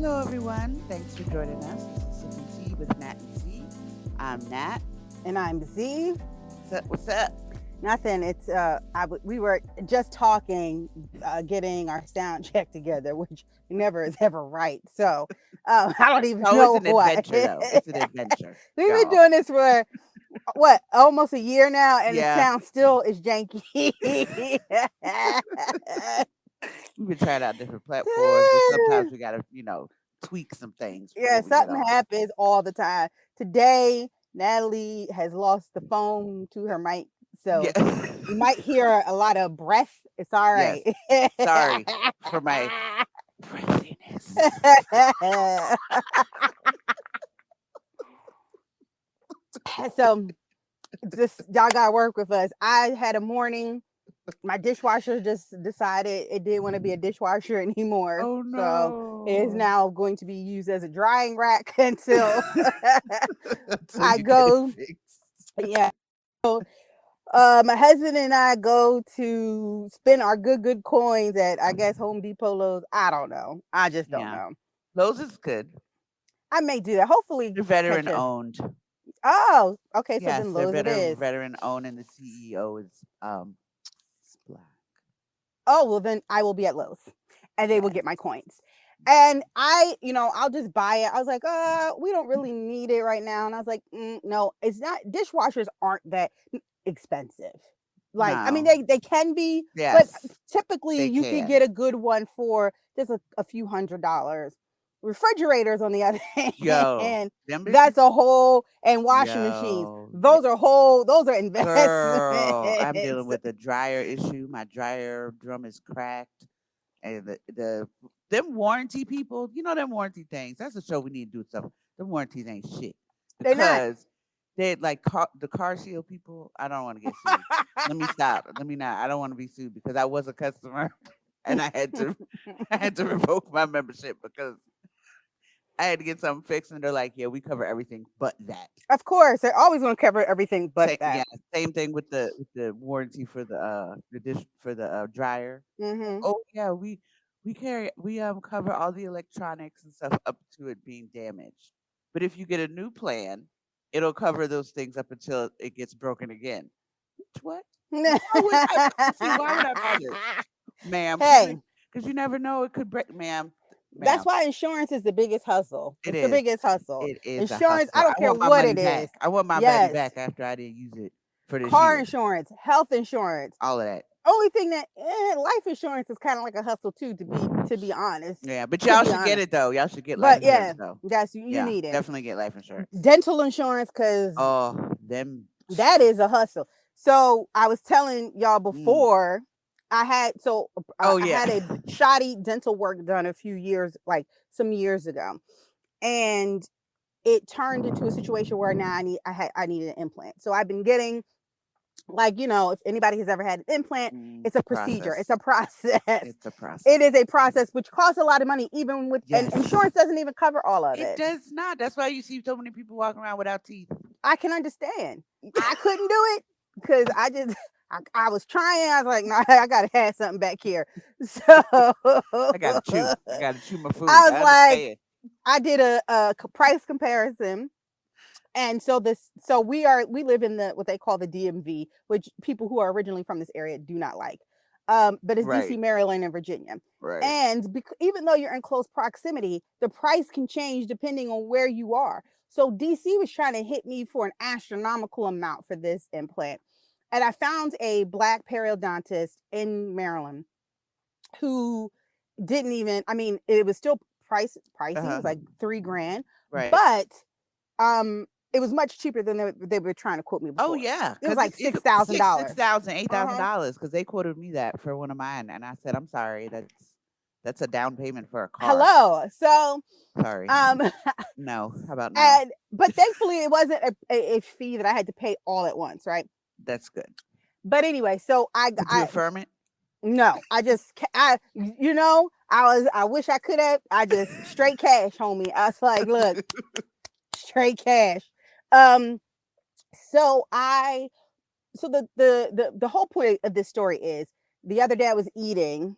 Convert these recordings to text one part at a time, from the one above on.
Hello, everyone. Thanks for joining us. This is Sipping Tea with Nat Z. I'm Nat. And I'm Z. What's up? Nothing. We were just talking, getting our sound check together, which never is ever right. So I don't even Oh, it's know an what. adventure, though. It's an adventure, We've been y'all. doing this for what, almost a year now, and the Yeah, sound still is janky. we've been trying out different platforms, but sometimes we gotta, tweak some things before Yeah, we get something on. happens all the time. Today, Natalie has lost the phone to her mic, Yeah. so you might hear a lot of breath. It's all Yes. right. Sorry for my breathiness. So just y'all gotta work with us. I had a morning. My dishwasher just decided it didn't want to be a dishwasher anymore. Oh So it is no. now going to be used as a drying rack until Until I you get it go. fixed. Yeah. So my husband and I go to spend our good coins at, I guess, Home Depot, Lowe's. I don't know. I just don't Yeah. know. Lowe's is good. I may do that. Hopefully They're catch veteran a. owned. Oh, okay. So Yes, then they're Lowe's it is. veteran owned, and the CEO is black. Oh, well, then I will be at Lowe's and they will Yes. get my coins. And I'll just buy it. I was like, we don't really need it right now. And I was like, no, it's not. Dishwashers aren't that expensive. Like, I mean, No. they can be, but Yes, typically they you could can. get a good one for just a few $100s. Refrigerators, on the other Yo, hand, them bitches. that's a whole, and washing machines. Yo, Those are girl, I'm dealing investments. with a dryer issue. My dryer drum is cracked, and the them warranty people. You know them warranty things. That's a show we need to do stuff. Them warranties ain't shit They're not. because they like the car seal people. I don't want to get sued. Let me stop. Let me not. I don't want to be sued because I was a customer and I had to I had to revoke my membership because I had to get something fixed, and they're like, "Yeah, we cover everything but that." Of course, they're always going to cover everything but Same, yeah, that. same thing with the warranty for the dish for the dryer. Hmm. Oh yeah, we cover all the electronics and stuff up to it being damaged. But if you get a new plan, it'll cover those things up until it gets broken again. What? Why would I see? Why would I bother, ma'am? Hey, Because you never know it could break, ma'am. that's Ma'am, why insurance is the biggest hustle. it It's the is. biggest hustle. It is a Insurance, I hustle. don't I care want my what money it back. is. I want my money Yes, back after I didn't use it for this car year. insurance, health insurance. All of that. Only thing that life insurance is kind of like a hustle too. To be honest, Yeah, but to y'all be should get honest. it though. Y'all should get life But insurance yeah, though. you Yeah, need it. definitely get life insurance. Dental insurance, because Oh, them. that is a hustle. So I was telling y'all Mm. before, Oh I yeah. had a shoddy dental work done a few years, like some years ago, and it turned into a situation where now I needed an implant. So I've been getting, like, if anybody has ever had an implant, it's It's a a procedure, process. it's a process. It's a It process. is a process which costs a lot of money, even with, and Yes, insurance doesn't even cover all of it it. does not. That's why you see so many people walking around without teeth. I can understand. I couldn't do it because I just I was trying. I was like, no, I gotta have something back here. So I gotta chew. I gotta chew my food. I was I like, understand. I did a price comparison. And so we live in the what they call the DMV, which people who are originally from this area do not like. But it's DC, Right. Maryland, and Virginia. Right. And even though you're in close proximity, the price can change depending on where you are. So DC was trying to hit me for an astronomical amount for this implant. And I found a black periodontist in Maryland who didn't even, I mean, it was still pricey. It Uh was huh. like 3 grand, Right. but it was much cheaper than they were trying to quote me Oh before. yeah, It was because like it six could thousand six dollars. thousand, eight thousand Uh-huh. dollars because they quoted me that for one of mine, and I said, "I'm sorry, that's a down payment for a car." Hello. So Sorry. um No. How about no? and but thankfully it wasn't a fee that I had to pay all at once, right? That's good. But anyway, so Did you affirm it? no, I just I wish I could have. I just straight cash, homie. I was like, look, straight cash. Um so I so the whole point of this story is, the other day I was eating,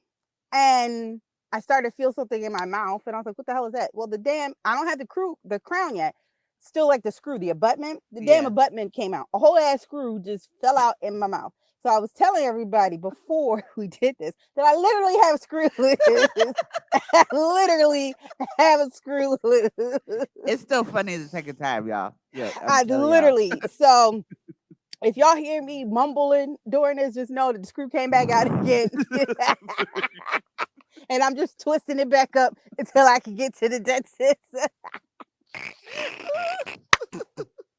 and I started to feel something in my mouth, and I was like, "What the hell is that?" Well, I don't have the crown yet. Still like the screw, the abutment. The damn Yeah. abutment came out. A whole ass screw just fell out in my mouth. So I was telling everybody before we did this that I literally have screw loose. I literally have a screw loose. It's still funny the second time, y'all. Yeah, I'm I telling y'all. literally. So if y'all hear me mumbling during this, just know that the screw came back out again. And I'm just twisting it back up until I can get to the dentist.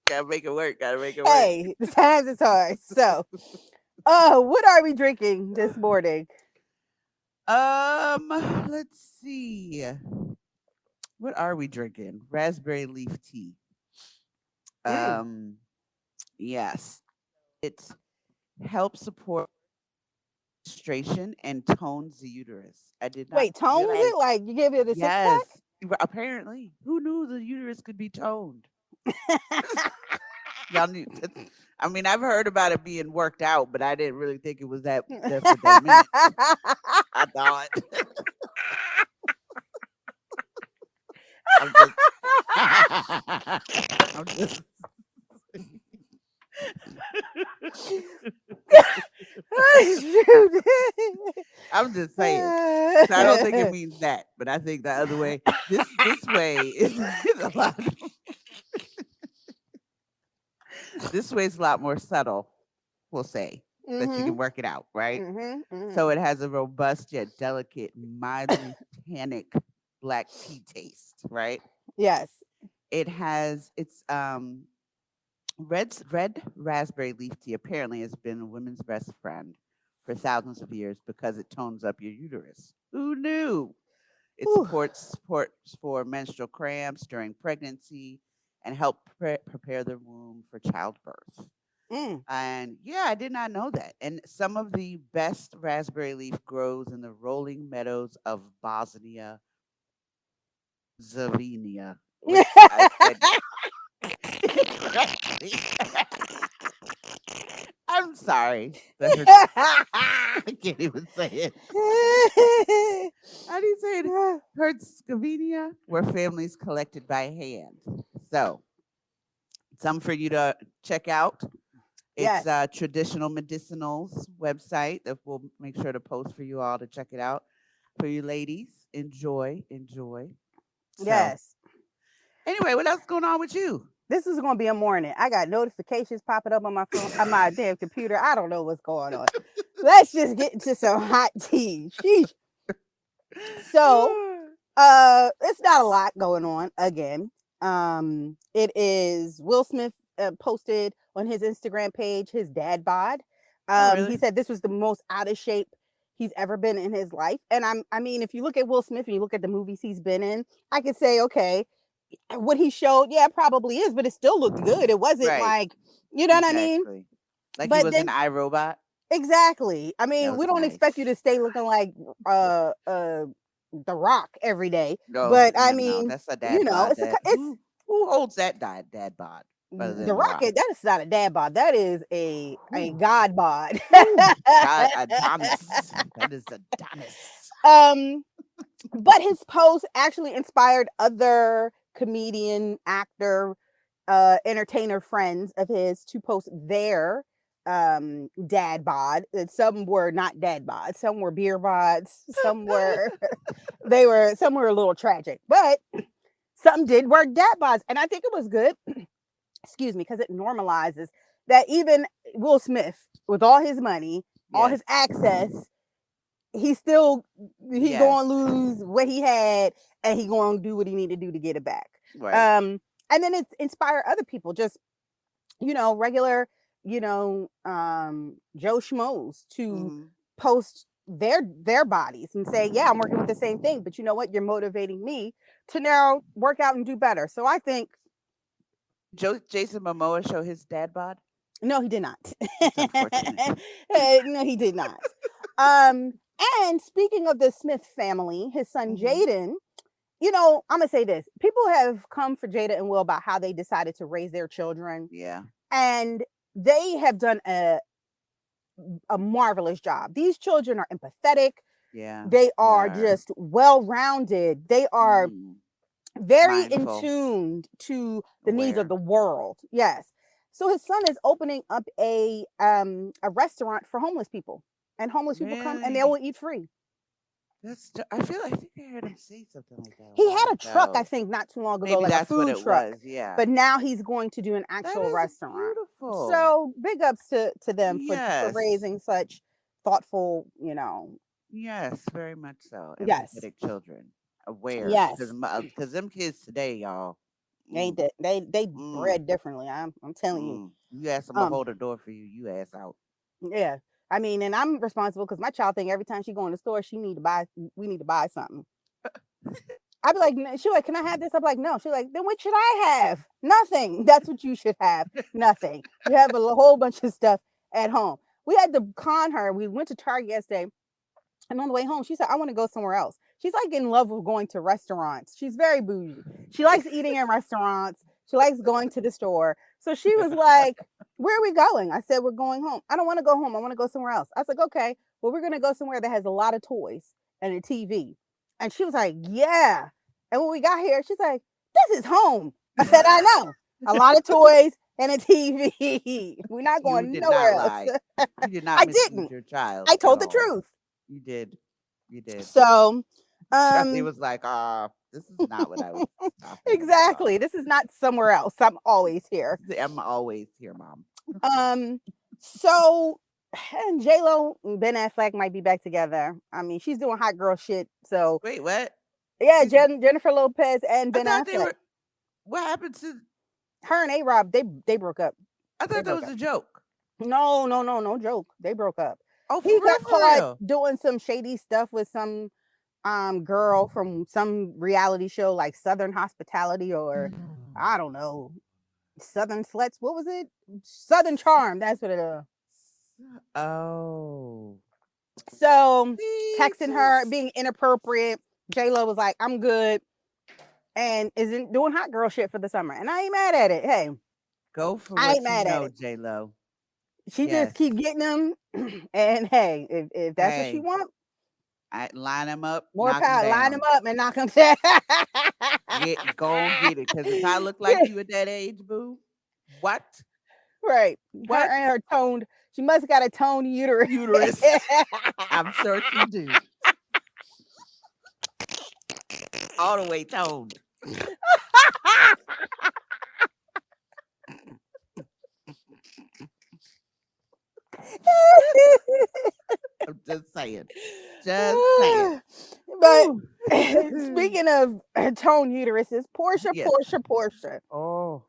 Gotta make it work. Gotta make it work. Hey, the times is hard. So, what are we drinking this morning? Let's see. What are we drinking? Raspberry leaf tea. Mm. Um, yes. It helps support menstruation and tones the uterus. I did not Wait, tones realize. it? Like you give it a six Yes. Apparently, who knew the uterus could be toned? pack? Y'all knew. I mean, I've heard about it being worked out, but I didn't really think it was that. That's what that meant. I thought. I'm just. I'm just. I'm just saying. So I don't think it means that, but I think the other way. This way is a lot. This way is a lot more subtle. We'll say that you can Mhm. work it out, right? Mhm. So Mhm. it has a robust yet delicate, mildly tannic black tea taste, right? Yes. It's red raspberry leaf tea apparently has been a women's best friend for thousands of years because it tones up your uterus. Who knew? It Whew. supports for menstrual cramps during pregnancy and help prepare the womb for childbirth. Mm. And yeah, I did not know that. And some of the best raspberry leaf grows in the rolling meadows of Bosnia, Slovenia, which I said incorrectly. I'm sorry. That hurts. I can't even say it. How do you say it? Herzegovina, where families collected by hand. So, some for you to check out. It's Yes. Traditional Medicinals website that we'll make sure to post for you all to check it out. For you ladies, enjoy, enjoy. So, Yes. anyway, what else is going on with you? This is gonna be a morning. I got notifications popping up on my phone, on my damn computer. I don't know what's going on. Let's just get into some hot tea. Sheesh. So, it's not a lot going on again. It is Will Smith posted on his Instagram page his dad bod. Oh, He really? said this was the most out of shape he's ever been in his life. And I mean, if you look at Will Smith and you look at the movies he's been in, I could say, okay, what he showed, yeah, probably is, but it still looked good. It wasn't Right. like, you know what I mean? Exactly. Like he But was an then iRobot. exactly. I That mean, we was don't expect you nice. to stay looking like the Rock every day, No, but I yeah, no, mean, that's a you dad know, bod. it's a That it's who holds that dad bod other the than The Rock? rocket. That is not a dad bod. That is a Who god bod. God Adonis. That is Adonis. um, but his post actually inspired other comedian, actor, entertainer friends of his to post their dad bod. And some were not dad bods, some were beer bods, some were some were a little tragic, but some did work dad bods, and I think it was good. Excuse me, because it normalizes that even Will Smith, with all his money, all Yes. his access, he Yes. gonna lose what he had, and he gonna do what he need to do to get it back. Right. Um, and then it's inspire other people, just regular, Joe Schmoes to Hmm. post their bodies and say, yeah, I'm working with the same thing, but you know what? You're motivating me to now work out and do better. So I think Jason Momoa show his dad bod. no, he did not. It's unfortunate. No, he did not. Um, and speaking of the Smith family, his son Hmm. Jaden, I'm gonna say this: people have come for Jada and Will about how they decided to raise their children, Yeah. and they have done a marvelous job. These children are empathetic. Yeah, They they are are. just well-rounded. They are Mm, very in mindful, tuned to the needs of aware. the world. Yes. So his son is opening up a restaurant for homeless people. And homeless people come and they Really? will eat free. I think I heard him say something like that a He while had a truck, I ago. think, not too long ago, Maybe like a that's what food it truck. was. Yeah. But now he's going to do an That actual is restaurant. beautiful. So big ups to them for Yes. raising such thoughtful, Yes, very much so. yes, Empathetic children, aware, yes. because them kids today, y'all. They Mm, they mm, bred differently. I'm telling you. You ask them to Um, hold the door for you, you ass out. yeah. I mean, and I'm responsible because my child think every time she go in the store, we need to buy something. I'd be like, she like, can I have this? I'm like, no. She's like, then what should I have? Nothing. That's what you should have. Nothing. You have a whole bunch of stuff at home. We had to con her. We went to Target yesterday. And on the way home, she said, I want to go somewhere else. She's like in love with going to restaurants. She's very bougie. She likes eating in restaurants. She likes going to the store. So she was like, where are we going? I said, we're going home. I don't want to go home. I want to go somewhere else. I was like, okay, well, we're going to go somewhere that has a lot of toys and a TV. And she was like, yeah. And when we got here, she's like, this is home. I said, I know. A lot of toys and a TV. We're not You going did not nowhere else. lie. You did not I mislead didn't. your child I at told the all. truth. You did. You did. So, Charlie um, was like, this is not what I was talking about. exactly. This is not somewhere else. I'm always here. I'm always here, Mom. Um, so and J Lo and Ben Affleck might be back together. I mean, she's doing hot girl shit. So Wait, what? yeah, She's. Jennifer Lopez and I Ben thought they Affleck. were. What happened to? Her and A Rob, they broke up. I They thought that broke was up. a joke. No joke. They broke up. Oh, for He real, got for caught real. doing some shady stuff with some girl from some reality show like Southern Hospitality or I don't know, Southern Sluts. What was it? Southern Charm. That's what it is. Oh, So see, texting her, just being inappropriate. J Lo was like, "I'm good," and isn't doing hot girl shit for the summer, and I ain't mad at it. Hey, go for I ain't what you mad at know, it. J Lo. She just Yes. keep getting them, and hey, if that's what she Hey, want, I line them up, more knock them power. Line them down. up and knock them down. Go on, get it. Because if I look like you at that age, boo, what? Right. Her What? and her toned. She must have got a toned uterus. Uterus. I'm sure she do. All the way toned. I'm just saying. Just saying. But Whew. speaking of toned uteruses, Yes. Portia. Oh,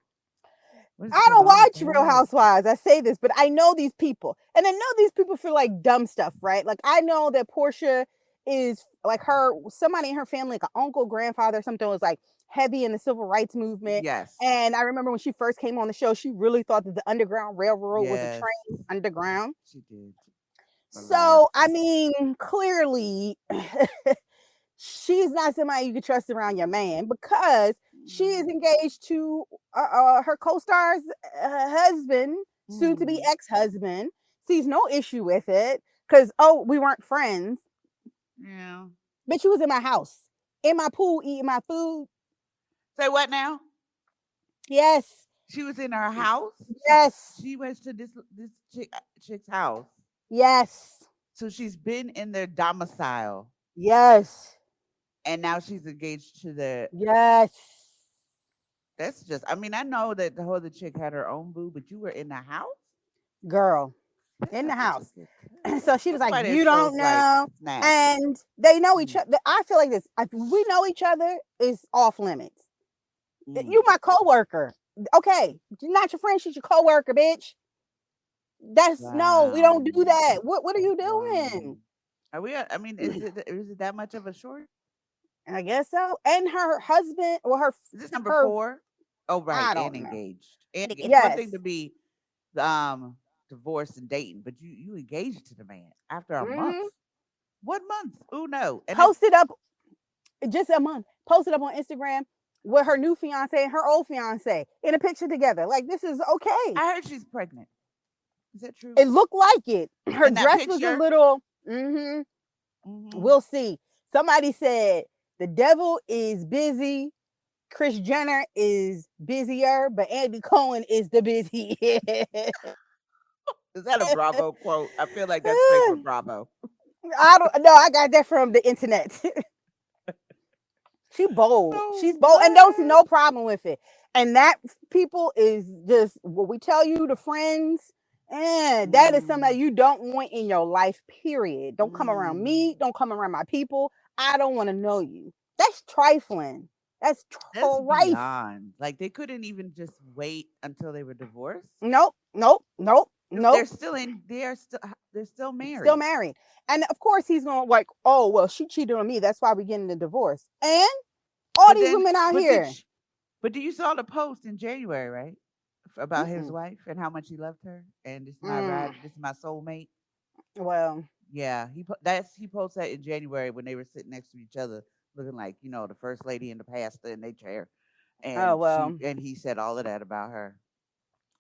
what is I going don't on with watch Real that? Housewives. I say this, but I know these people, and I know these people feel like dumb stuff, right? Like I know that Portia is like somebody in her family, like an uncle, grandfather, or something was like heavy in the civil rights movement. Yes. And I remember when she first came on the show, she really thought that the Underground Railroad was a Yes. train underground. She did. Alas. So, I mean, clearly, she's not somebody you can trust around your man because she is engaged to her co-star's husband, soon to be Mm. ex-husband. Sees no issue with it because we weren't friends, Yeah. but she was in my house, in my pool, eating my food. Say what now? Yes, She was in her house. yes, She went to this chick's house. yes, So she's been in their domicile, yes, and now she's engaged to the. yes, That's just. I mean, I know that the other chick had her own boo, but you were in the house. girl, They in the got to house. just get So cut. she was That's like, why their "You shows don't like know," Snatch. and they know each Mm, other. I feel like this. If we know each other, is off limits. You mm. my coworker. Okay, you're not your friend. She's your coworker, bitch. That's no. We don't do Wow. that. What are you Wow. doing? Are we? I mean, is it that much of a short? I guess so. And her husband, or Is this number her. 4? Oh, right, I and don't know. engaged. And it's one thing Yes. to be divorced and dating, but you engaged to the man after a month. Hmm. 1 month. Oh no. And that's Posted up just a month. Posted up on Instagram with her new fiance and her old fiance in a picture together. Like this is okay. I heard she's pregnant. Is that true? It looked like it. Her In that dress was a picture? little. Mm-hmm. Mm-hmm. We'll see. Somebody said the devil is busy. Chris Jenner is busier, but Andy Cohen is the busiest. Is that a Bravo quote? I feel like that's straight from Bravo. I don't know. I got that from the internet. She bold. She's So bold and don't see what? no problem with it. And that people is just what we tell you, the friends. And that is something that Mm, you don't want in your life, period. Don't come around mm. me. Don't come around my people. I don't want to know you. That's trifling. That's That's trifling. beyond. Like they couldn't even just wait until they were divorced. Nope, nope, nope, They're nope. still in. They're still Still married. married. And of course he's gonna like, oh well, she cheated on me. That's why we're getting the divorce. And all But these then, women out but did here. sh but do you saw the post in January, right? About his Mm-mm. wife and how much he loved her, and this is my Mm, ride, this is my soulmate. well, Yeah, he posted that in January when they were sitting next to each other, looking like the first lady and the pastor in their chair, oh and well, he said all of that about her.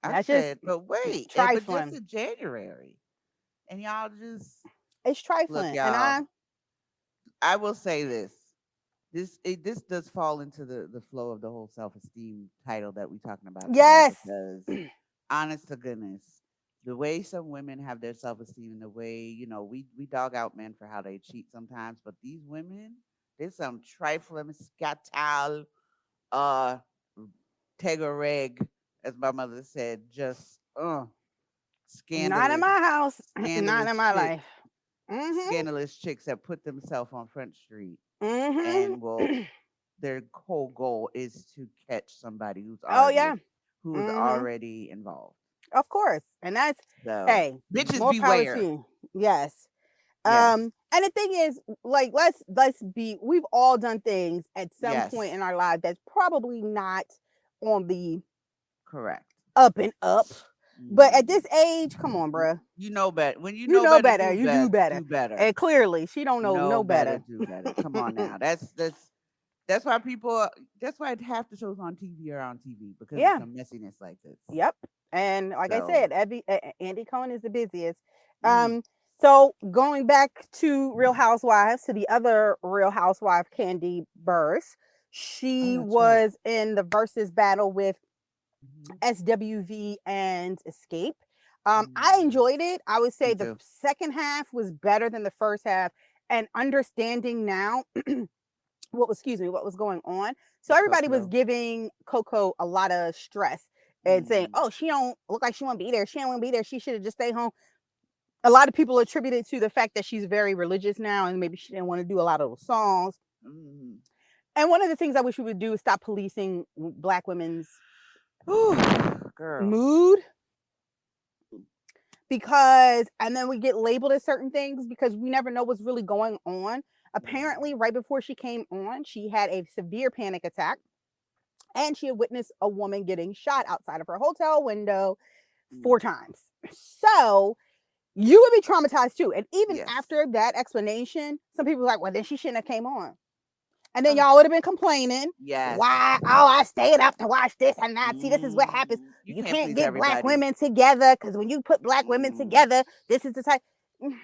I that's just said, but wait, but just trifling. in January, and y'all just It's look, trifling. And y'all. I will say this. This does fall into the flow of the whole self-esteem title that we're talking about today, yes, because honest to goodness, the way some women have their self-esteem and the way, we dog out men for how they cheat sometimes, but these women, there's some trifling scatal uh tegareg, as my mother said, just not in scandalous, my house, not in scandalous my chick life. Mm-hmm. scandalous chicks that put themselves on Front Street and will Mm-hmm. their whole goal is to catch somebody Oh yeah. who's Mm-hmm. already involved. Of course. And that's, So hey, bitches more power to beware. you. Yes. Yes. And the thing is, like, let's be, we've all done things at some point Yes. in our life that's probably not on the Correct. up and up. But at Mm. this age, come on, bruh. You know better. When you You know know better, better. You do better. do better. And clearly, she don't know Know no better, better. do better. Come on now. That's why people. That's why half the shows on TV are on TV, because of Yeah. some messiness like this. Yep. And like I So, said, Andy Cohen is the busiest. mm, So going back to Real Housewives, to the other Real Housewife, Candy Burris, oh, she that's right. was in the versus battle with Hmm. SWV and Escape. I Mm. enjoyed it. I would Me say the too. second half was better than the first half, and understanding now what was going on. So With everybody was Coco. giving Coco a lot of stress and saying, Mm. "Oh, she don't look like she want to be there. She don't want to be there. She should have just stayed home." A lot of people attribute it to the fact that she's very religious now, and maybe she didn't want to do a lot of those songs. Mm. And one of the things I wish we would do is stop policing Black women's Whew, girl. mood, because and then we get labeled as certain things because we never know what's really going on. Mm. Apparently, right before she came on, she had a severe panic attack, and she had witnessed a woman getting shot outside of her hotel window Mm. 4 times. So you would be traumatized too. And even Yes. after that explanation, some people were like, well, then she shouldn't have came on. And then Uh, y'all would have been complaining. yes. Why? Oh, I stayed up to watch this and that. See, this is what happens. Mm. You You can't can't please get Black everybody. women together because when you put Black women Mm. together, this is the type. Let's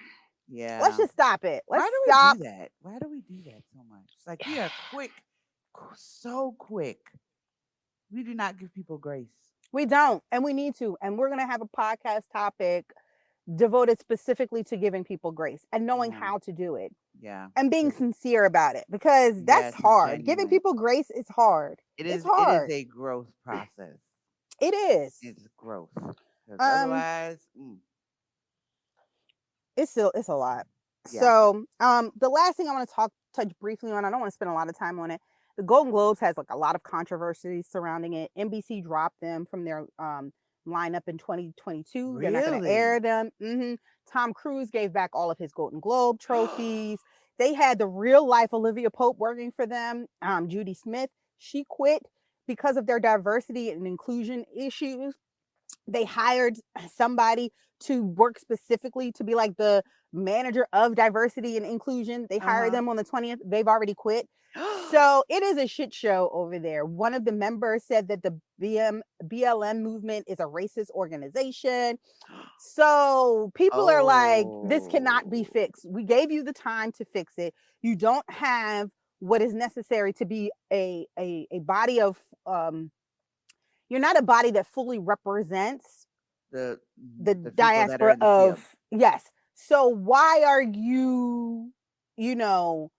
Yeah. just stop it. Why Let's do we do stop. that? Why do we do that so much? It's like we are quick, so quick. We do not give people grace. We don't, and we need to. And we're gonna have a podcast topic devoted specifically to giving people grace and knowing Yeah. how to do it Yeah. and being Because sincere about it, because that's yes, and hard. Giving genuine. people grace is hard. It's It is hard. a growth process. It is. It's growth. Because Um, otherwise, it's a lot. yeah. So, the last thing I want to touch briefly on, I don't want to spend a lot of time on it. The Golden Globes has like a lot of controversy surrounding it. NBC dropped them from their lineup in 2022. They're not going to air Really? them. Tom Cruise gave back all of his Golden Globe trophies. They had the real life Olivia Pope working for them. Judy Smith, she quit because of their diversity and inclusion issues. They hired somebody to work specifically to be like the manager of diversity and inclusion. They hired Uh-huh. them on the 20th. They've already quit. So it is a shit show over there. One of the members said that the BLM movement is a racist organization. So people are like, this cannot be Oh, fixed. We gave you the time to fix it. You don't have what is necessary to be a body of you're not a body that fully represents the the people that are diaspora in the field. of, yes. So why are you, you know,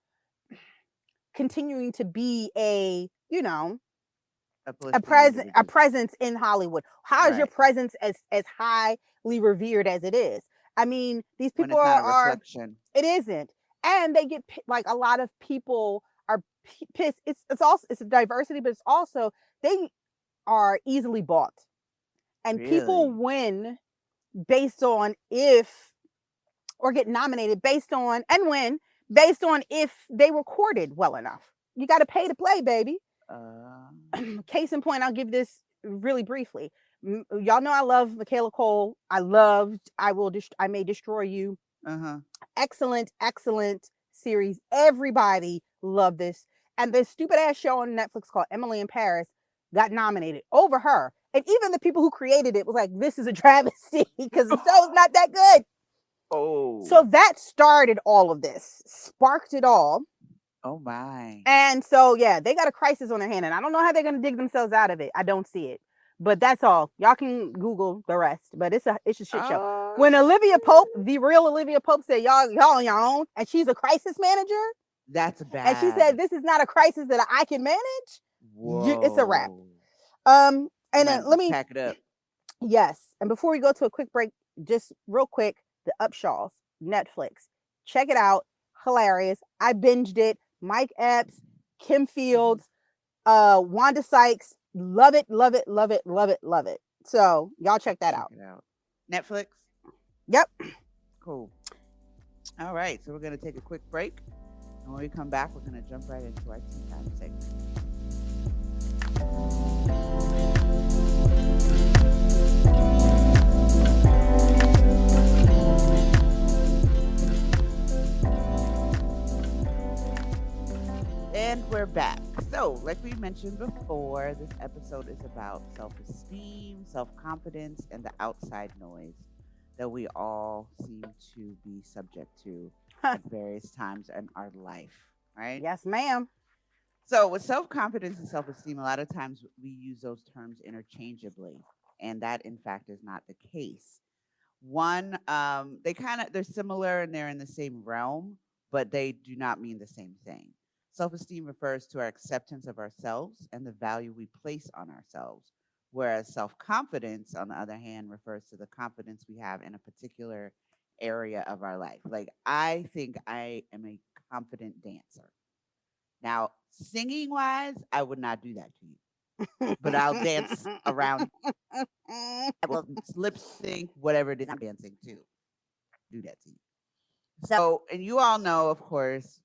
continuing to be Uplifting a individual. presence in Hollywood? How is your Right. presence as highly revered as it is? I mean, these When people it's not a are reflection. it isn't. And they get like a lot of people are pissed. It's also it's a diversity, but it's also they are easily bought. And people Really? win based on if or get nominated based on and win based on if they recorded well enough. You got to pay to play, baby. Uh, Case in point, I'll give this really briefly. Y'all know I love Michaela Cole. I loved I May Destroy You. uh-huh. Excellent, excellent series. Everybody loved this. And this stupid ass show on Netflix called Emily in Paris got nominated over her. And even the people who created it was like, this is a travesty because the show's not that good. Oh. So that started all of this, sparked it all. Oh my. And so, yeah, they got a crisis on their hand. And I don't know how they're going to dig themselves out of it. I don't see it. But that's all. Y'all can Google the rest. But it's a shit show. Oh When Olivia Pope, shit. the real Olivia Pope, said, y'all on your own, and she's a crisis manager, That's and she said, bad. this is not a crisis that I can manage, it's a wrap. Whoa. And Might then as let well me, pack it up. yes. And before we go to a quick break, just real quick, The Upshaws, Netflix. Check it out. Hilarious. I binged it. Mike Epps, Kim Mhm. Fields, Wanda Sykes. Love it, love it, love it, love it, love it. So y'all check that Check out. it out. Netflix. Yep. Cool. All right. So we're gonna take a quick break. And when we come back, we're gonna jump right into our tea time segment. And we're back. So, like we mentioned before, this episode is about self esteem, self confidence, and the outside noise that we all seem to be subject to at various times in our life, right? Yes, ma'am. So, with self confidence and self esteem, a lot of times we use those terms interchangeably, and that, in fact, is not the case. One, they're similar and they're in the same realm, but they do not mean the same thing. Self-esteem refers to our acceptance of ourselves and the value we place on ourselves, whereas self-confidence, on the other hand, refers to the confidence we have in a particular area of our life. Like, I think I am a confident dancer. Now, singing wise, I would not do that to you, but I'll dance around. I will lip sync, whatever it is I'm dancing to. Do that to you. So, and you all know, of course,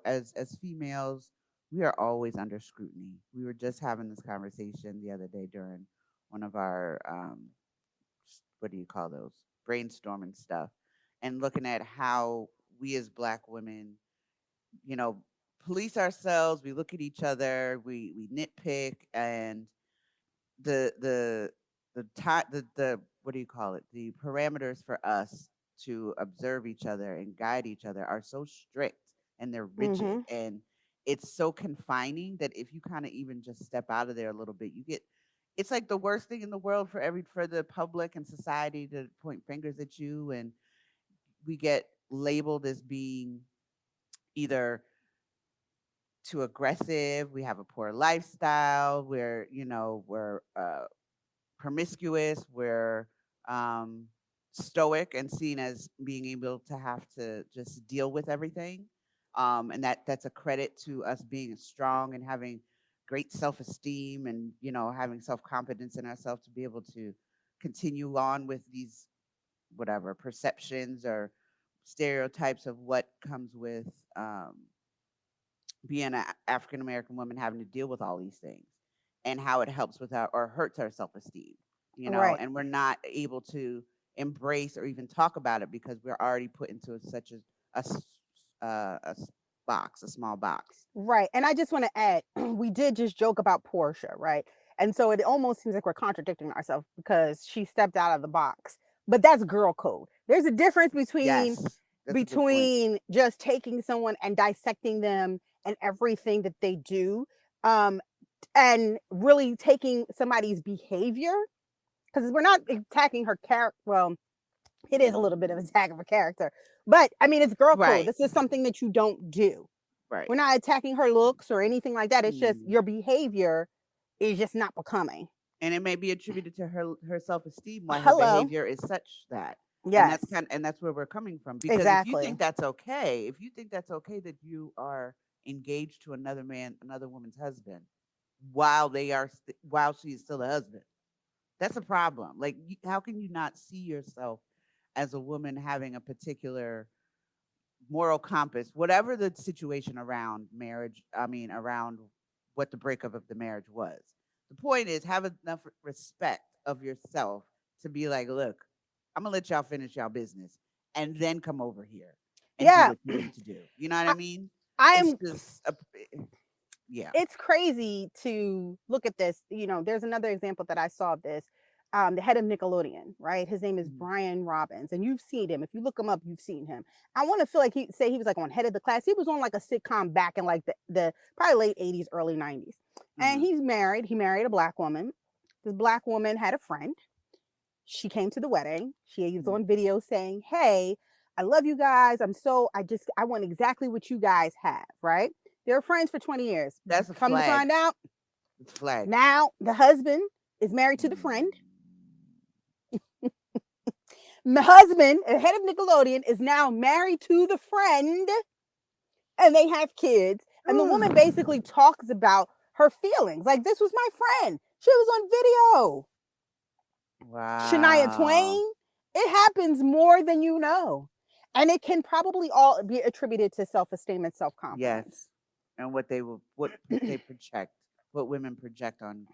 as females, we are always under scrutiny. We were just having this conversation the other day during one of our what do you call those, brainstorming stuff, and looking at how we as Black women, you know, police ourselves. We look at each other. We nitpick, and the the what do you call it, the parameters for us to observe each other and guide each other are so strict and they're rigid, Mm-hmm. and it's so confining that if you kind of even just step out of there a little bit, you get, it's like the worst thing in the world for the public and society to point fingers at you, and we get labeled as being either too aggressive, we have a poor lifestyle, we're promiscuous, we're um, stoic and seen as being able to have to just deal with everything. And that's a credit to us being strong and having great self-esteem and having self-confidence in ourselves to be able to continue on with these whatever perceptions or stereotypes of what comes with being an African American woman having to deal with all these things and how it helps with our or hurts our self esteem. Right. and we're not able to embrace or even talk about it because we're already put into such a box, a small box. Right. And I just want to add, we did just joke about Portia, right? And so it almost seems like we're contradicting ourselves because she stepped out of the box. But that's girl code. There's a difference between Yes, that's a good point. just taking someone and dissecting them and everything that they do, um, and really taking somebody's behavior, because we're not attacking her character. Well, it is a little bit of attack of a character, but I mean, it's girl code. Right, This is something that you don't do. right. We're not attacking her looks or anything like that. It's just Mm. your behavior is just not becoming. And it may be attributed to her self-esteem why her Hello. behavior is such that. And Yes, that's where we're coming from, because exactly. if you think that's okay that you are engaged to another man, another woman's husband, while she is still a husband, that's a problem. Like, how can you not see yourself as a woman having a particular moral compass, whatever the situation around marriage, I mean, around what the breakup of the marriage was. The point is, have enough respect of yourself to be like, look, I'm gonna let y'all finish y'all business and then come over here and do Yeah, what you need to do. You know what I I, mean? I It's am. just yeah. It's crazy to look at this. There's another example that I saw of this. The head of Nickelodeon, right? His name is Mhm. Brian Robbins, and you've seen him. If you look him up, you've seen him. I want to feel like he was like on Head of the Class. He was on like a sitcom back in like the probably late 80s, early 90s. And Mhm. he's married. He married a black woman. This black woman had a friend. She came to the wedding. She was Mhm. on video saying, "Hey, I love you guys. I want exactly what you guys have." Right? They were friends for 20 years. That's a Come to flag. find out, It's a flag. now the husband is married to the Mm. friend. My husband, the head of Nickelodeon, is now married to the friend, and they have kids. And the woman basically talks about her feelings. Like, this was my friend. She was on video. Shania Wow. Twain. It happens more than you know. And it can probably all be attributed to self-esteem and self-confidence. Yes. And what they project, what women project on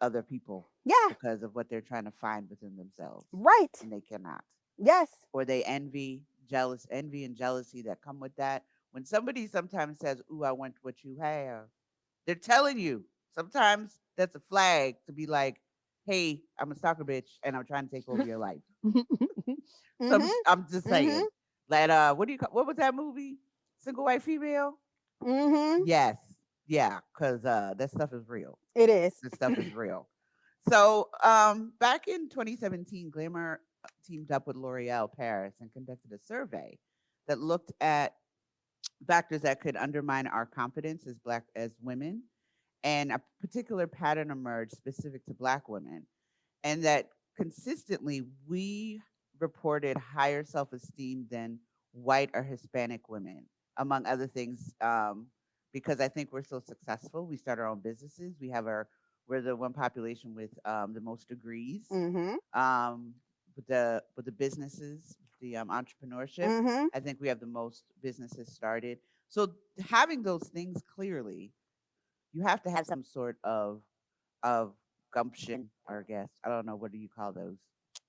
other people Yeah, because of what they're trying to find within themselves, right. and they cannot. Yes. Or they envy and jealousy that come with that. When somebody sometimes says, "Ooh, I want what you have," they're telling you. Sometimes that's a flag to be like, "Hey, I'm a stalker bitch, and I'm trying to take over your life." Mhm. I'm just Mhm. saying. Like, what was that movie? Single white female. Mhm. Yes, yeah, because that stuff is real. It is. This stuff is real. So, back in 2017, Glamour teamed up with L'Oreal Paris and conducted a survey that looked at factors that could undermine our confidence as women, and a particular pattern emerged specific to Black women, and that consistently we reported higher self-esteem than white or Hispanic women, among other things. Because I think we're so successful, we start our own businesses. We're the one population with the most degrees, Mhm. um, with the businesses, the entrepreneurship. Mhm. I think we have the most businesses started. So having those things clearly, you have to have some sort of gumption, or I guess I don't know, what do you call those?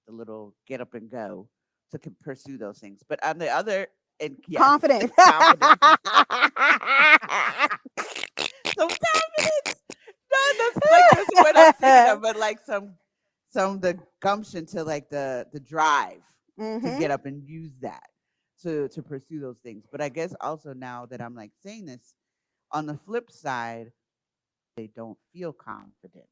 The little get up and go to pursue those things. But on the other, and yes, Confidence. confidence. Some confidence. No, that's what I'm thinking of. But like some the gumption to like the drive to Mhm. get up and use that to pursue those things. But I guess also now that I'm like saying this, on the flip side, they don't feel confident.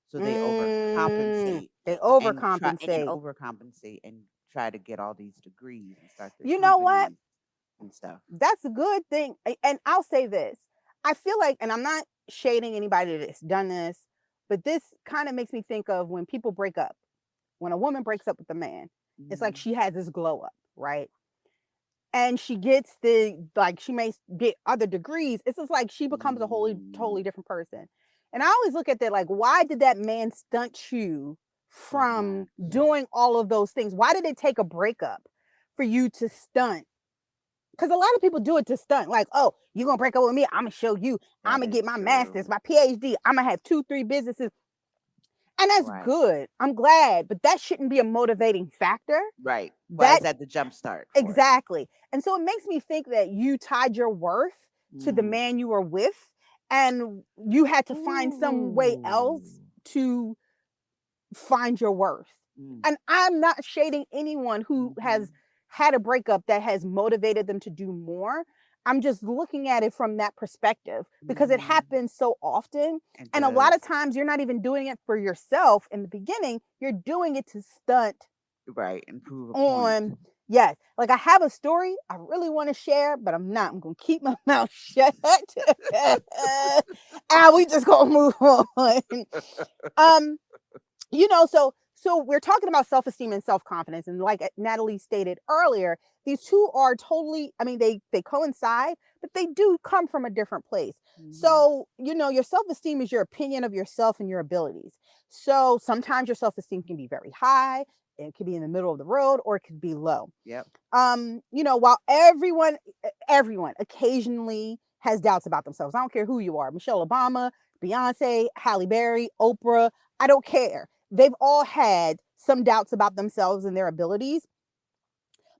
So they overcompensate They and overcompensate. try to get all these degrees and start their You know what? companies and stuff. That's a good thing. And I'll say this. I feel like, and I'm not shading anybody that's done this, but this kind of makes me think of when people break up. When a woman breaks up with a man, it's like Hmm. she has this glow up, right? And she gets like she may get other degrees. It's just like she becomes a wholly Mm, totally different person. And I always look at that like, why did that man stunt you so from much. doing all of those things? Why did it take a breakup for you to stunt? Because a lot of people do it to stunt, like, oh, you're gonna break up with me, I'm gonna show you, I'm That gonna get is my master's, true. my PhD, I'm gonna have 2 3 businesses. And that's Right. good. I'm glad, but that shouldn't be a motivating factor. Right. Why is That that the jump start for it? exactly. And so it makes me think that you tied your worth to the Mm. man you were with, and you had to find some way else Ooh. to find your worth. Mm. And I'm not shading anyone who has Mhm. had a breakup that has motivated them to do more. I'm just looking at it from that perspective because it Mhm. happens so often. It And a lot of does. times you're not even doing it for yourself in the beginning, you're doing it to stunt Right. And prove a point. on. Yes, like I have a story I really want to share, but I'm not. I'm gonna keep my mouth shut. And we just gonna move on. um so we're talking about self-esteem and self-confidence, and like Natalie stated earlier, these two are totally, I mean, they coincide, but they do come from a different place. Mhm. So your self-esteem is your opinion of yourself and your abilities. So sometimes your self-esteem can be very high, it could be in the middle of the road, or it could be low. Yep. While everyone occasionally has doubts about themselves. I don't care who you are, Michelle Obama, Beyonce, Halle Berry, Oprah, I don't care. They've all had some doubts about themselves and their abilities.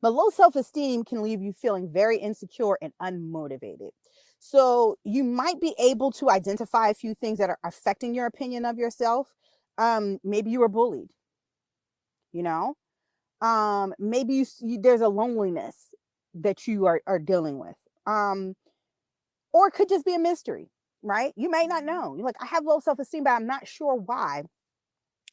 But low self-esteem can leave you feeling very insecure and unmotivated. So you might be able to identify a few things that are affecting your opinion of yourself. Maybe you were bullied, you know maybe there's a loneliness that you are dealing with, or it could just be a mystery, right? You may not Mhm. know. You're like, I have low self-esteem, but I'm not sure why.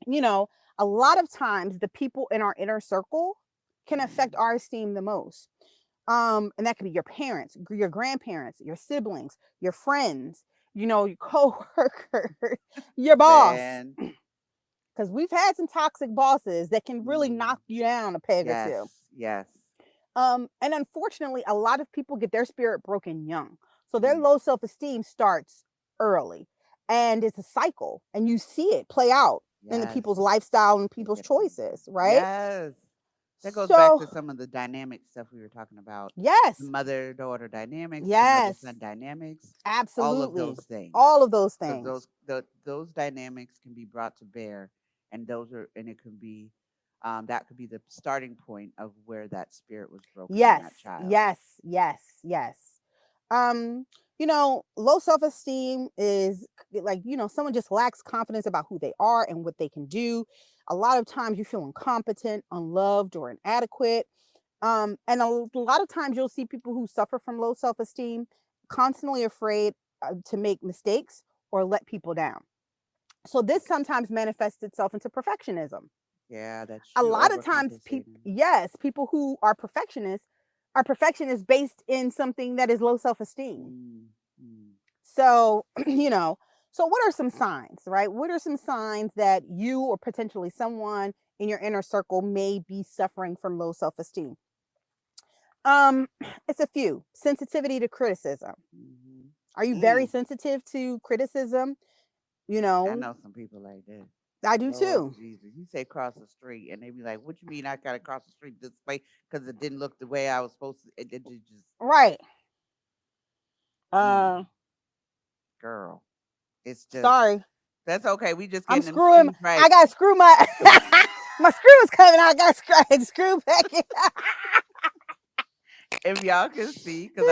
you know a lot of times the people in our inner circle can affect Mhm. our esteem the most. And that could be your parents, your grandparents, your siblings, your friends, your coworker, your boss, Man. because we've had some toxic bosses that can really Mm. knock you down a peg or two. Yes. Yes. And unfortunately, a lot of people get their spirit broken young. So their Mm. low self esteem starts early, and it's a cycle. And you see it play out in the Yes. people's lifestyle and They people's get choices, right? yes. That goes back So, to some of the dynamic stuff we were talking about. The yes, mother-daughter dynamics, the yes, mother-son dynamics, all of absolutely. those things. All of those Because things. those dynamics can be brought to bear, and it could be that could be the starting point of where that spirit was broken in Yes, that child. yes, yes, yes. Um, Low self-esteem is like, someone just lacks confidence about who they are and what they can do. A lot of times you feel incompetent, unloved, or inadequate. And a lot of times you'll see people who suffer from low self-esteem constantly afraid to make mistakes or let people down. So this sometimes manifests itself into perfectionism. Yeah, that's A true. lot of times Overcompensating. yes, people who are perfectionists based in something that is low self-esteem. Mm, mm, So so what are some signs, right? What are some signs that you or potentially someone in your inner circle may be suffering from low self-esteem? um it's a few. Sensitivity to criticism. mhm. Are you very Mm. sensitive to criticism? you I know know some people like that. I do Lord too. Jesus, you say cross the street, and they be like, "What you mean I gotta cross the street this way? Because it didn't look the way I was supposed to." It just, Right. mm, uh girl, it's just Sorry. that's okay. We just I'm getting them screwing. screws right. I got to screw my my screw is coming out. I got to screw back in. If y'all can see, because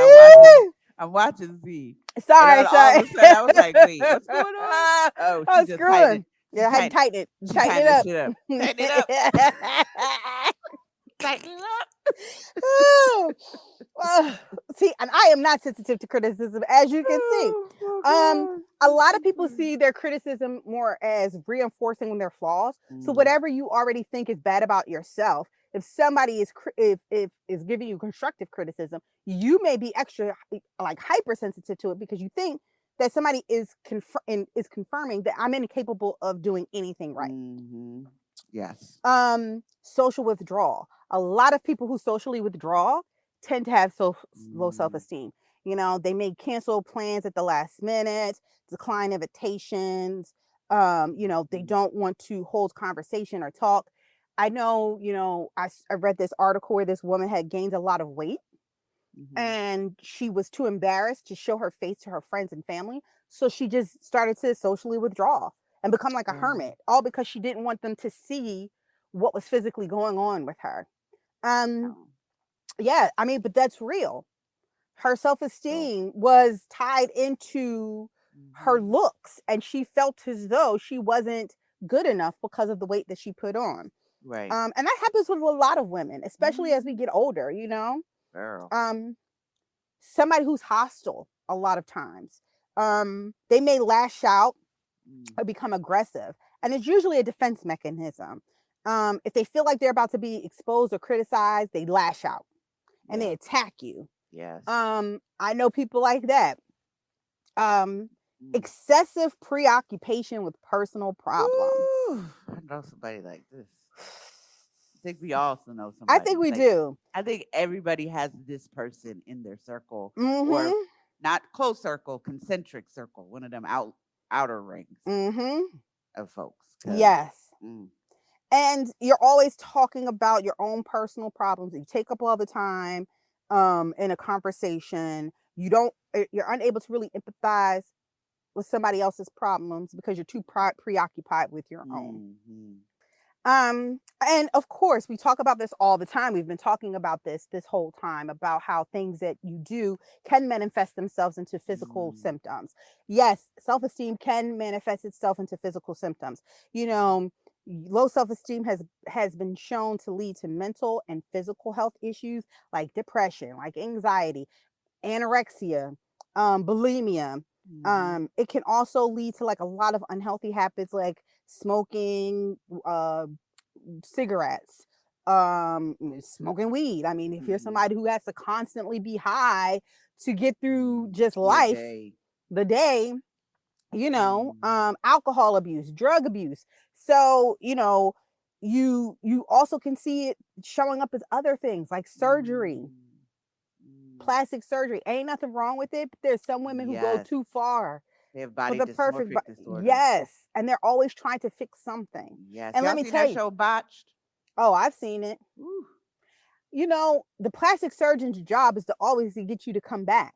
I'm watching Z, and Sorry, all sorry. of a sudden I was like, "Wait, what's going on?" Oh, she I'm just tightened it. screwing. Yeah, I had to tighten it. She Tighten it tightened the up. shit up. Tighten it up. Tighten it up. Oh, oh, see, and I am not sensitive to criticism, as you can see. Oh, oh Um, God, a that's lot of too people funny. see their criticism more as reinforcing their flaws. So Mm, whatever you already think is bad about yourself, if somebody if is giving you constructive criticism, you may be extra like hypersensitive to it because you think that somebody is confirming that I'm incapable of doing anything right. mm-hmm. Yes. Social withdrawal. A lot of people who socially withdraw tend to have low Mm, self-esteem. They may cancel plans at the last minute, decline invitations. They mm, don't want to hold conversation or talk. I know, I read this article where this woman had gained a lot of weight, mm-hmm. and she was too embarrassed to show her face to her friends and family. So she just started to socially withdraw. and become like a Yeah. hermit, all because she didn't want them to see what was physically going on with her. Um, No. yeah, I mean, but that's real. Her So. self-esteem was tied into her Hmm. looks, and she felt as though she wasn't good enough because of the weight that she put on. Right. And that happens with a lot of women, especially as we Hmm. get older, you know. Girl. Um, Somebody who's hostile a lot of times. They may lash out Mm. or become aggressive, and it's usually a defense mechanism. If they feel like they're about to be exposed or criticized, they lash out and they Yeah. attack you. Yes. I know people like that. Um, Mm. Excessive preoccupation with personal problems. Woo! I know somebody like this. I think we also know I think somebody. we Like, do. I think everybody has this person in their circle, or Mm-hmm. not close circle, concentric circle, one of them outer rings Mm-hmm. of folks. Cause Yes. mm, And you're always talking about your own personal problems. You take up all the time in a conversation. You're unable to really empathize with somebody else's problems because you're too preoccupied with your own. mhm, And of course, we talk about this all the time. We've been talking about this whole time about how things that you do can manifest themselves into physical mm, symptoms. Yes, self-esteem can manifest itself into physical symptoms. You know, low self-esteem has been shown to lead to mental and physical health issues like depression, like anxiety, anorexia, bulimia. mhm, It can also lead to like a lot of unhealthy habits like smoking, cigarettes, smoking weed. I mean, if you're mhm. somebody who has to constantly be high to get through just Your life, day. the day, Mm, alcohol abuse, drug abuse. So, you also can see it showing up as other things like surgery, mm, mm. plastic surgery. Ain't nothing wrong with it, but there's some women who go Yes, too far they have for body the perfect dysmorphic disorder. yes, and they're always trying to fix something. Yes, And let y'all me seen tell that you, show Botched? oh, I've seen it. Woo. The plastic surgeon's job is to always to get you to come back.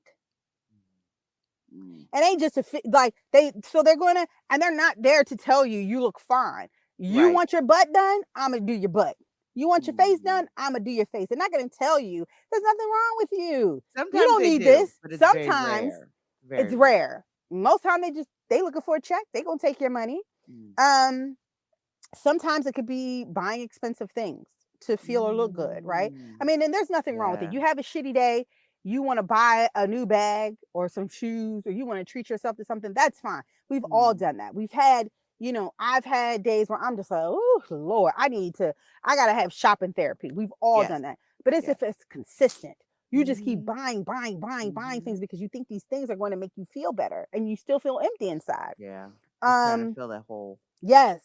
Mm. It ain't just to fit like they're gonna and they're not there to tell you you look fine. You Right. want your butt done, I'm gonna do your butt. You want your face Mhm. done, I'm gonna do your face. They're not gonna tell you there's nothing wrong with you. You Sometimes don't they need do, this. but it's very Sometimes rare. it's Very rare. rare. Most time they looking for a check, they gonna take your money. Mm. Um Sometimes it could be buying expensive things to feel or look good, right? I Mm. mean, and there's nothing wrong with it. Yeah. You have a shitty day, you want to buy a new bag or some shoes, or you want to treat yourself to something, that's fine. We've all Mm. done that. I've had days where I'm just like, oh, Lord, I got to have shopping therapy. We've all Yes. done that. But it's Yes. if it's consistent. You just keep Mhm. buying, buying, buying, buying things Mhm. because you think these things are going to make you feel better and you still feel empty inside. Yeah. Just trying to Um, fill that hole. Yes,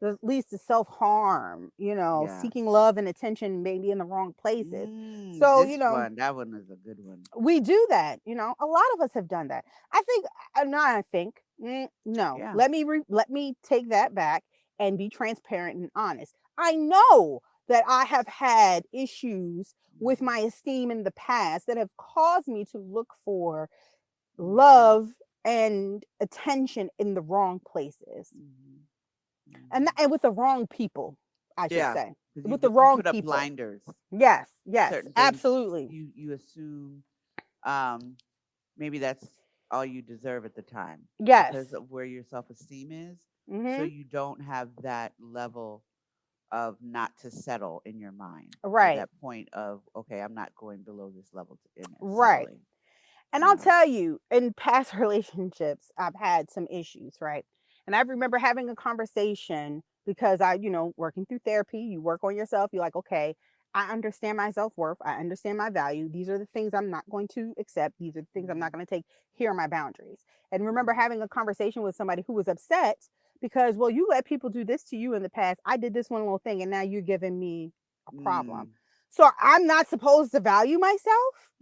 that leads to self-harm, Yeah. seeking love and attention maybe in the wrong places. Mm. So, This one, that one is a good one. we do that, a lot of us have done that. I think not I think. No. Yeah. Let me take that back and be transparent and honest. I know that I have had issues with Mhm. my esteem in the past that have caused me to look for Mhm. love and attention in the wrong places. Mhm. and Mhm. and with the wrong people, I should Yeah. say, Because with the you wrong put up people. blinders. Yes, yes, Certain things absolutely. you assume um maybe that's all you deserve at the time because Yes. of where your self-esteem is, so Hmm. you don't have that level of not to settle in your mind, or Right, that point of, okay, I'm not going below this level in right. settling. And I'll Yeah. tell you, in past relationships, I've had some issues, right? And I remember having a conversation because working through therapy, you work on yourself. You're like, okay, I understand my self worth. I understand my value. These are the things I'm not going to accept. These are the things I'm not Mhm. going to take. Here are my boundaries. And remember Mhm. having a conversation with somebody who was upset because, well, you let people do this to you in the past. I did this one little thing, and now you're giving me a problem. Mm. So I'm not supposed to value myself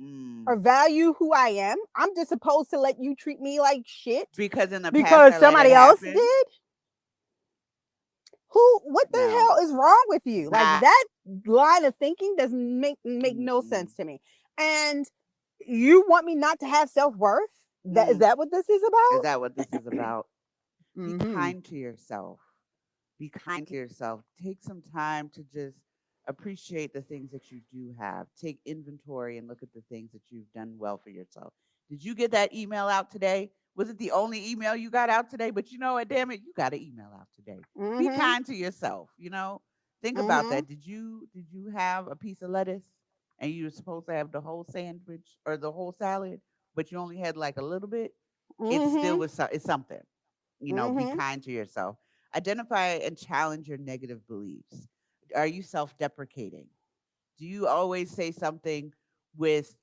or Mm. value who I am. I'm just supposed to let you treat me like shit Because in the past because I let it somebody else happen. did. What the No. hell is wrong with you? Like Nah. that line of thinking doesn't make no Mm-mm. sense to me. And you want me not to have self-worth? That is Mm. that what this is Is about? that what this is about? Be Mhm. kind to yourself. Be kind to yourself. Take some time to just appreciate the things that you do have. Take inventory and look at the things that you've done well for yourself. Did you get that email out today? Was it the only email you got out today? But you know what, damn it, you got an email out today. Be Mhm. kind to yourself, Think about Mhm. that. Did you have a piece of lettuce and you were supposed to have the whole sandwich or the whole salad, but you only had like a little bit? It still Mhm. was it's something. Be Mhm. kind to yourself. Identify and challenge your negative beliefs. Are you self-deprecating? Do you always say something with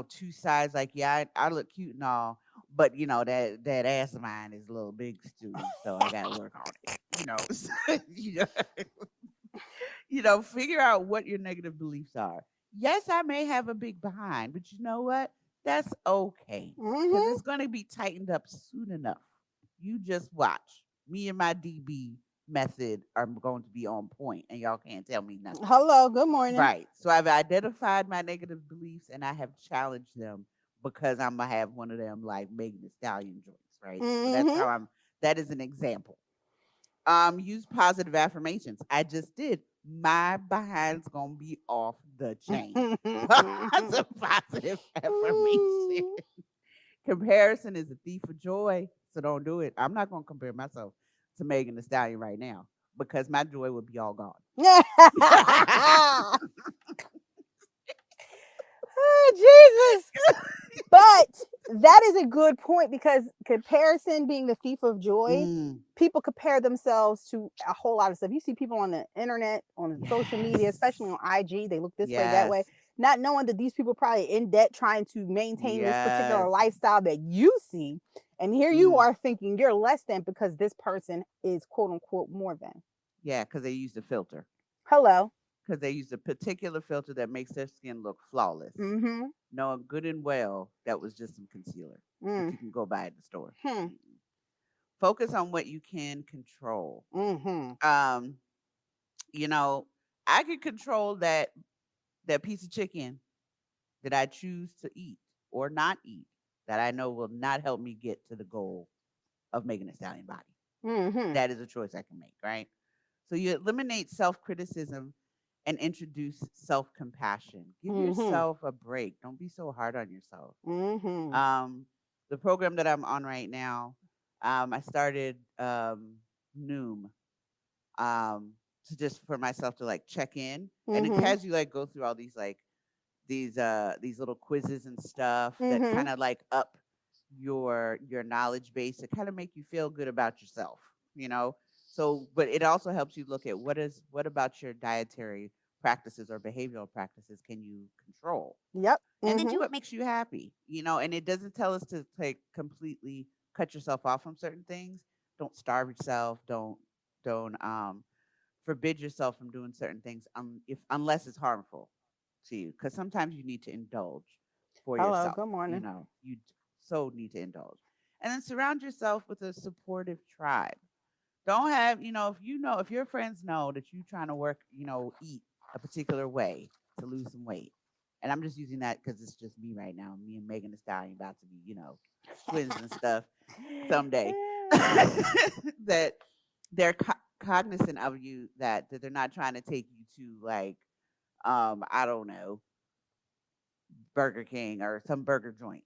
two sides, like, yeah, I look cute and all, but that ass of mine is a little big too, so I got to work on it. you know, figure out what your negative beliefs are. Yes, I may have a big behind, but you know what? That's okay, because Mhm. it's going to be tightened up soon enough. You just watch. Me and my DB method are going to be on point, and y'all can't tell me nothing. Hello, good morning. Right. So I've identified my negative beliefs and I have challenged them because I'm gonna have one of them like Megan Thee Stallion joints, right? So that's Mhm. how I'm. That is an example. Use positive affirmations. I just did. My behind's gonna be off the chain. That's a positive affirmation. Mm. Comparison is a thief of joy, so don't do it. I'm not gonna compare myself to Megan Thee Stallion right now because my joy would be all gone. Oh, Jesus. But that is a good point because comparison being the thief of joy, Mm, people compare themselves to a whole lot of stuff. You see people on the internet, on social media, especially yes. on IG, they look this way, that way, Yes. not knowing that these people probably in debt trying to maintain this particular Yes. lifestyle that you see. And here you Mm. are thinking you're less than because this person is quote unquote more than. Yeah, because they used a filter. Hello. Because they used a particular filter that makes their skin look flawless. Mm-hmm. Knowing good and well that was just some concealer that Mm. you can go buy at the store. Hmm. Mm-mm. Focus on what you can control. Mm-hmm. Um, you know, I can control that piece of chicken that I choose to eat or not eat that I know will not help me get to the goal of making a stallion body. Mm-hmm. That is a choice I can make, right? So you eliminate self criticism and introduce self compassion. Give Mm-hmm. yourself a break. Don't be so hard on yourself. Mm-hmm. Um, the program that I'm on right now, I started Noom um, to just for myself to like check in, and it Mm-hmm. has you like go through all these little quizzes and stuff that Mm-hmm. kind of like up your knowledge base to kind of make you feel good about yourself, you know. So but it also helps you look at what about your dietary practices or behavioral practices can you control, Yep. and then Mm-hmm. do what makes you happy, and it doesn't tell us to like completely cut yourself off from certain things. Don't starve yourself. Don't forbid yourself from doing certain things if unless it's harmful to you, because sometimes you need to indulge for Hello, yourself. good morning. So need to indulge, and then surround yourself with a supportive tribe. Don't have if your friends know that you trying to work, eat a particular way to lose some weight. And I'm just using that because it's just me right now. Me and Megan Thee Stallion about to be, twins and stuff someday. That they're cognizant of you, that they're not trying to take you to like I don't know, Burger King or some burger joint,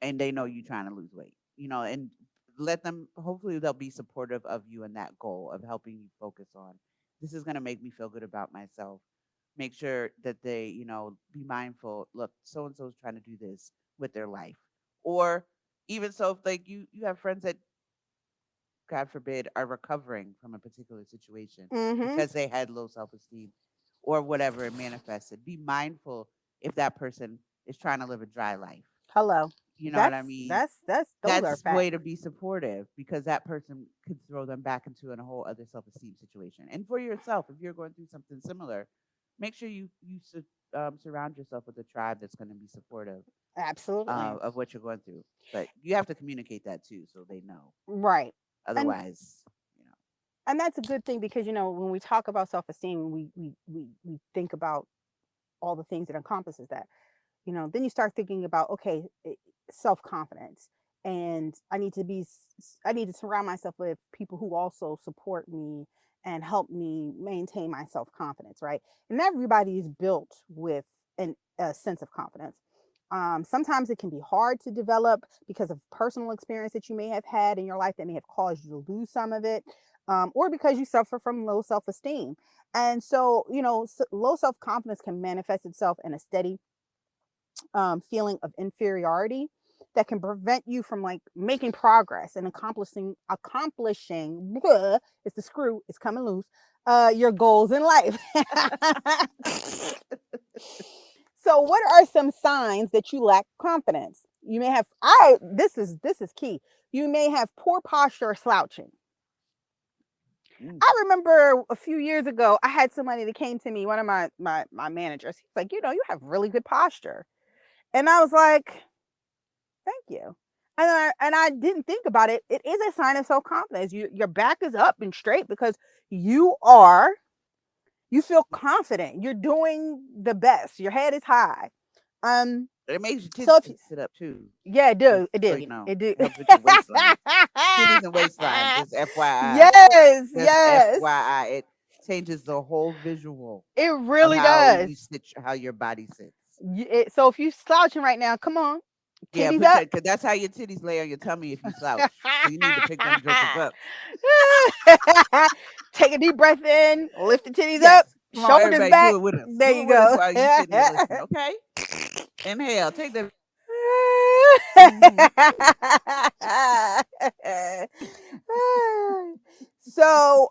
and they know you trying to lose weight, and let them, hopefully they'll be supportive of you in that goal of helping you focus on, this is going to make me feel good about myself. Make sure that they, be mindful, look, so and so is trying to do this with their life. Or even so, if like you have friends that, God forbid, are recovering from a particular situation Mm-hmm. because they had low self-esteem or whatever it manifested, be mindful if that person is trying to live a dry life. Hello. You know what I That's mean? that's that's those are That's facts. way to be supportive, because that person could throw them back into a whole other self-esteem situation. And for yourself, if you're going through something similar, make sure you surround yourself with a tribe that's going to be supportive Absolutely. of what you're going through. But you have to communicate that too, so they know. Right. And Otherwise, and that's a good thing because when we talk about self-esteem, we think about all the things that encompasses that. Then you start thinking about, okay, self-confidence. and I need to surround myself with people who also support me and help me maintain my self-confidence, right? And everybody is built with a sense of confidence. Sometimes it can be hard to develop because of personal experience that you may have had in your life that may have caused you to lose some of it, or because you suffer from low self-esteem. And so, low self-confidence can manifest itself in a steady feeling of inferiority that can prevent you from like making progress and accomplishing it's the screw, it's coming loose, your goals in life. So what are some signs that you lack confidence? You may have I this is key. You may have poor posture or slouching. Mm. I remember a few years ago, I had somebody that came to me, one of my managers. He's like, you have really good posture. And I was like, thank you. And I didn't think about it. It is a sign of self-confidence. Your back is up and straight because you are you feel confident. You're doing the best. Your head is high. Um It makes your so titties if you, sit up too. yeah, it Just do. It so do. you know, It do. helps with your waistline. Titties and waistline, just FYI. Yes, Just yes. FYI. It changes the whole visual It of really how does. you sit, how your body sits. So if you slouching right now, come on, Yeah, titties put up. your, cause that's how your titties lay on your tummy if you slouch. So you need to pick them jokers up. Take a deep breath in, lift the titties up, Yes. Come on, shoulders everybody, do back. it with us. There Do you it with us go. while you sitting there listening, okay? Inhale, take the. Hmm. so,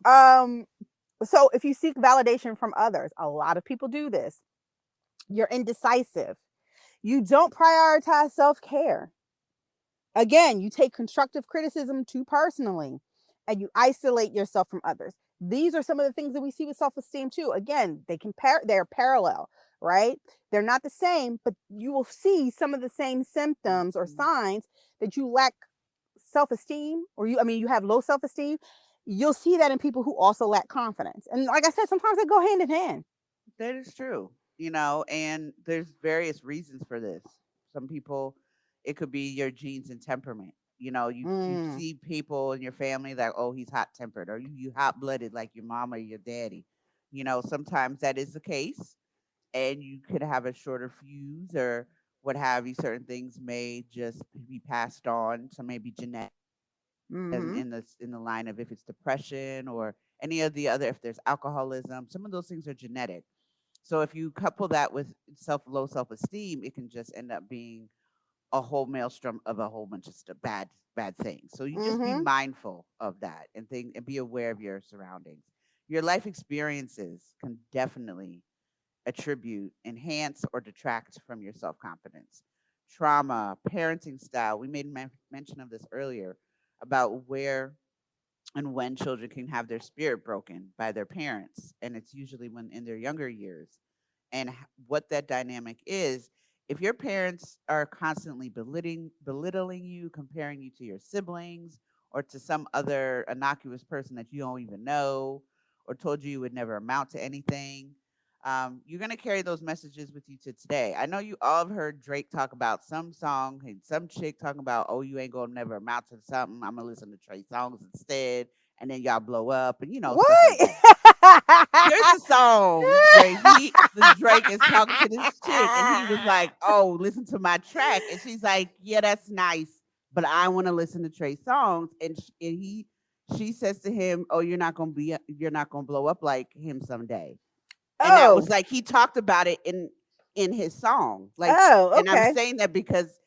so if you seek validation from others, a lot of people do this. You're indecisive. You don't prioritize self care. Again, you take constructive criticism too personally and you isolate yourself from others. These are some of the things that we see with self-esteem too. Again, they're parallel, right? They're not the same, but you will see some of the same symptoms or Mhm. signs that you lack self-esteem or you have low self-esteem. You'll see that in people who also lack confidence. And like I said, sometimes they go hand in hand. That is true, and there's various reasons for this. Some people, it could be your genes and temperament. You Mm, see people in your family that, oh, he's hot tempered, or you hot blooded like your mama or your daddy. Sometimes that is the case, and you could have a shorter fuse or what have you. Certain things may just be passed on, so maybe genetic, and mm-hmm, in the line of if it's depression or any of the other, if there's alcoholism, some of those things are genetic. So if you couple that with low self esteem, it can just end up being a whole maelstrom of a whole bunch of bad things. So you just be mm-hmm, mindful of that and be aware of your surroundings. Your life experiences can definitely attribute, enhance, or detract from your self confidence. Trauma, parenting style. We made mention of this earlier about where and when children can have their spirit broken by their parents, and it's usually when in their younger years. And what that dynamic is, if your parents are constantly belittling you, comparing you to your siblings or to some other innocuous person that you don't even know, or told you would never amount to anything, you're going to carry those messages with you to today. I know you all have heard Drake talk about some song and some chick talking about, oh, you ain't going to never amount to something. I'm going to listen to Trey songs instead. And then y'all blow up and, stuff like what? that. There's a song where the Drake is talking to this chick and he was like, oh, listen to my track. And she's like, yeah, that's nice, but I want to listen to Trey songs. She says to him, oh, you're not going to blow up like him someday. And that was Oh, like, he talked about it in his song. Like, oh, and I'm okay. saying that because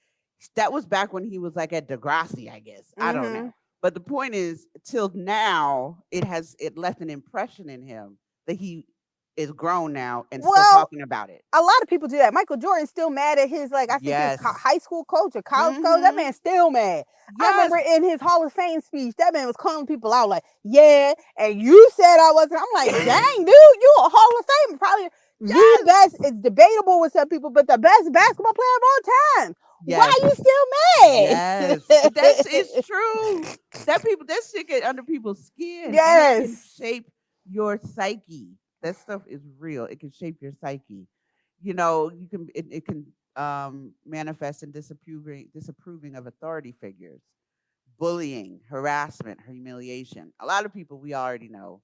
that was back when he was like at Degrassi, I guess. I don't Mm-hmm. know. But the point is, till now, it left an impression in him that he is grown now and still Well, talking about it. a lot of people do that. Michael Jordan's still mad at his I think his Yes. high school coach or college coach. That Mhm. man's still mad. I Yes. remember in his Hall of Fame speech, that man was calling people out like, "Yeah, and you said I wasn't." I'm like, "Dang, dude, you a Hall of Fame, probably the best." Yes. It's debatable with some people, but the best basketball player of all time. Why Yes. are you still Yes. But that's it's mad? true. That shit get under people's skin and it can Yes. shape your psyche. That stuff is real. It can shape your psyche. You can manifest in disapproving of authority figures, bullying, harassment, humiliation. A lot of people we already know,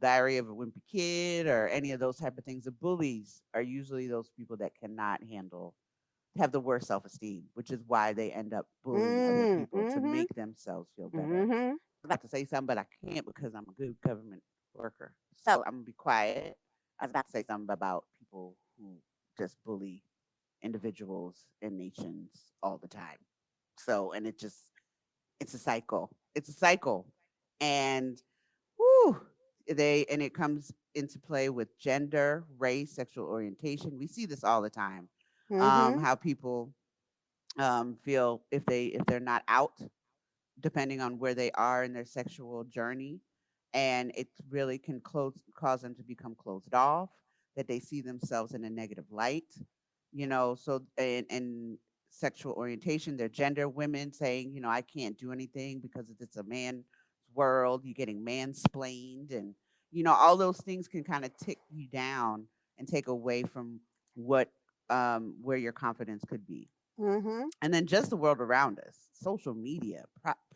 Diary of a Wimpy Kid or any of those type of things. The bullies are usually those people that cannot handle, have the worst self-esteem, which is why they end up bullying other people to Mm-hmm. make themselves feel better. Mm-hmm. I was about to say something, but I can't because I'm a good government worker. So I'm gonna be quiet. I was about to say something about people who just bully individuals and nations all the time. So, and it's a cycle. It's a cycle. And whew, it comes into play with gender, race, sexual orientation. We see this all the time. Mm-hmm. How people feel if they're not out, depending on where they are in their sexual journey, and it really can cause them to become closed off, that they see themselves in a negative light, so and sexual orientation, their gender, women saying, I can't do anything because it's a man's world, you're getting mansplained, and all those things can kind of tick you down and take away from what where your confidence could be. Mm-hmm. And then just the world around us, social media,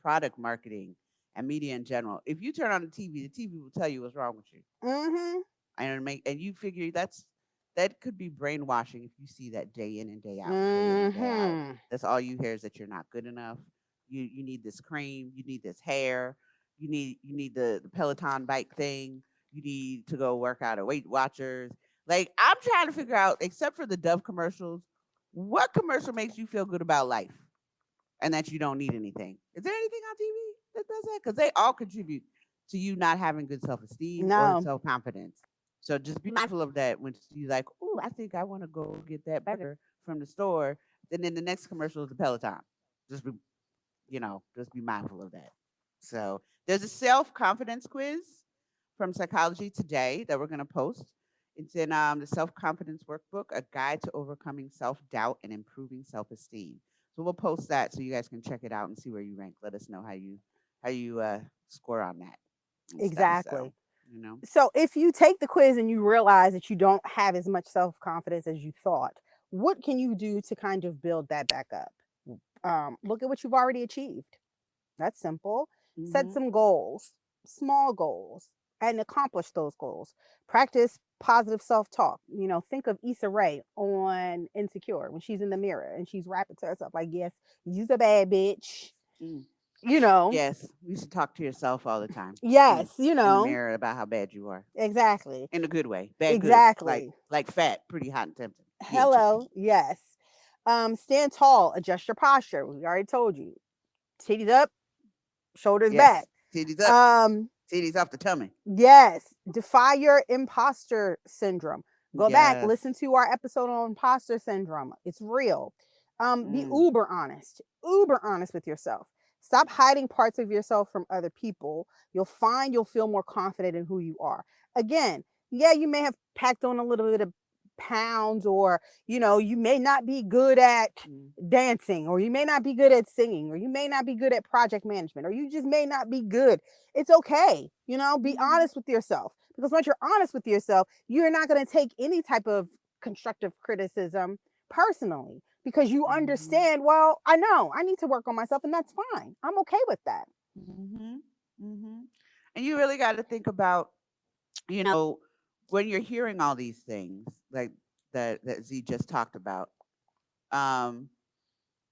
product marketing, and media in general. If you turn on the TV will tell you what's wrong with you. Mm-hmm. And you figure that could be brainwashing if you see that day in and day out, day in and day out. Mm-hmm. That's all you hear is that you're not good enough. You need this cream, you need this hair, you need the Peloton bike thing, you need to go work out at Weight Watchers. Like I'm trying to figure out, except for the Dove commercials, what commercial makes you feel good about life and that you don't need anything? Is there anything on TV that does that? Because they all contribute to you not having good self esteem or No. self confidence. So just be mindful of that when you like, oh, I think I want to go get that burger from the store. Then the next commercial is the Peloton. Just be, just be mindful of that. So there's a self confidence quiz from Psychology Today that we're going to post. It's in the Self Confidence Workbook, a guide to overcoming self doubt and improving self esteem. So we'll post that so you guys can check it out and see where you rank. Let us know how you score on that and stuff. So Exactly. you know. So if you take the quiz and you realize that you don't have as much self-confidence as you thought, what can you do to kind of build that back up? Look at what you've already achieved. That's simple. Set Mhm. some goals, small goals, and accomplish those goals. Practice positive self talk. Think of Issa Rae on Insecure when she's in the mirror and she's rapping to herself, like, yes, you's a bad bitch. Mm. You know, Yes, you should talk to yourself all the time. Mm. yes, In the mirror about how bad you are. exactly. In a good way. Bad good. Like Exactly. like fat, pretty hot and tempting. Hello. THT. Yes. Stand tall, adjust your posture. We already told you. Titties up, shoulders back. Yes. Titties up. Um, Titties off the tummy. Yes, defy your imposter syndrome. Go back, Yes. listen to our episode on imposter syndrome. It's real. Be Mm. uber honest with yourself. Stop hiding parts of yourself from other people. You'll find you'll feel more confident in who you are. Again, yeah, you may have packed on a little bit of pounds, or you may not be good at Mm. dancing, or you may not be good at singing, or you may not be good at project management, or you just may not be good. It's okay. Be Mhm. honest with yourself, because once you're honest with yourself, you're not going to take any type of constructive criticism personally, because you Mhm. understand, well, I know I need to work on myself, and that's fine. I'm okay with that. Mhm. Mhm. And you really got to think about, you know, when you're hearing all these things like that Z just talked about. Um,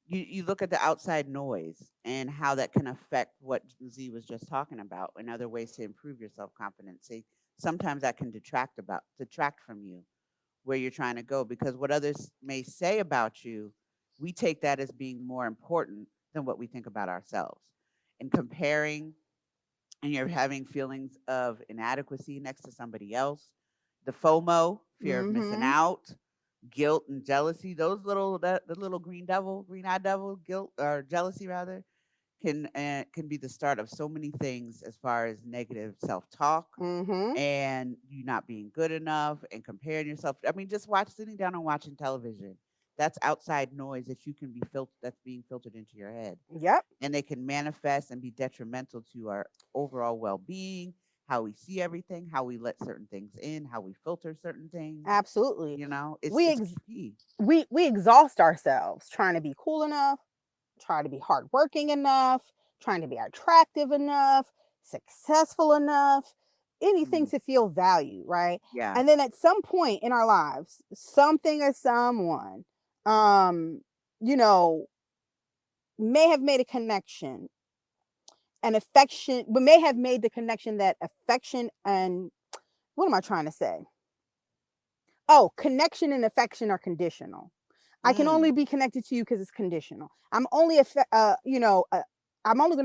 you look at the outside noise and how that can affect what Z was just talking about and other ways to improve your self confidence. See, sometimes that can detract from you where you're trying to go, because what others may say about you, we take that as being more important than what we think about ourselves. And comparing, and you're having feelings of inadequacy next to somebody else, the FOMO, fear of missing Mm-hmm. out, guilt and jealousy, those the little green eyed devil, guilt or jealousy rather, can be the start of so many things as far as negative self talk Mm-hmm. and you not being good enough and comparing yourself. I mean, just sitting down and watching television. That's outside noise that you can be that's being filtered into your head, Yep. and they can manifest and be detrimental to our overall well being, how we see everything, how we let certain things in, how we filter certain things. Absolutely. You know, it's We it's ex- key. we exhaust ourselves trying to be cool enough, trying to be hardworking enough, trying to be attractive enough, successful enough, anything Mm, to feel valued, right? yeah. And then at some point in our lives, something or someone, um, you know, may have made a connection and affection, but may have made the connection that affection and what am I trying to say? Oh, connection and affection are conditional. I can only Mm, be connected to you because it's conditional. I'm only going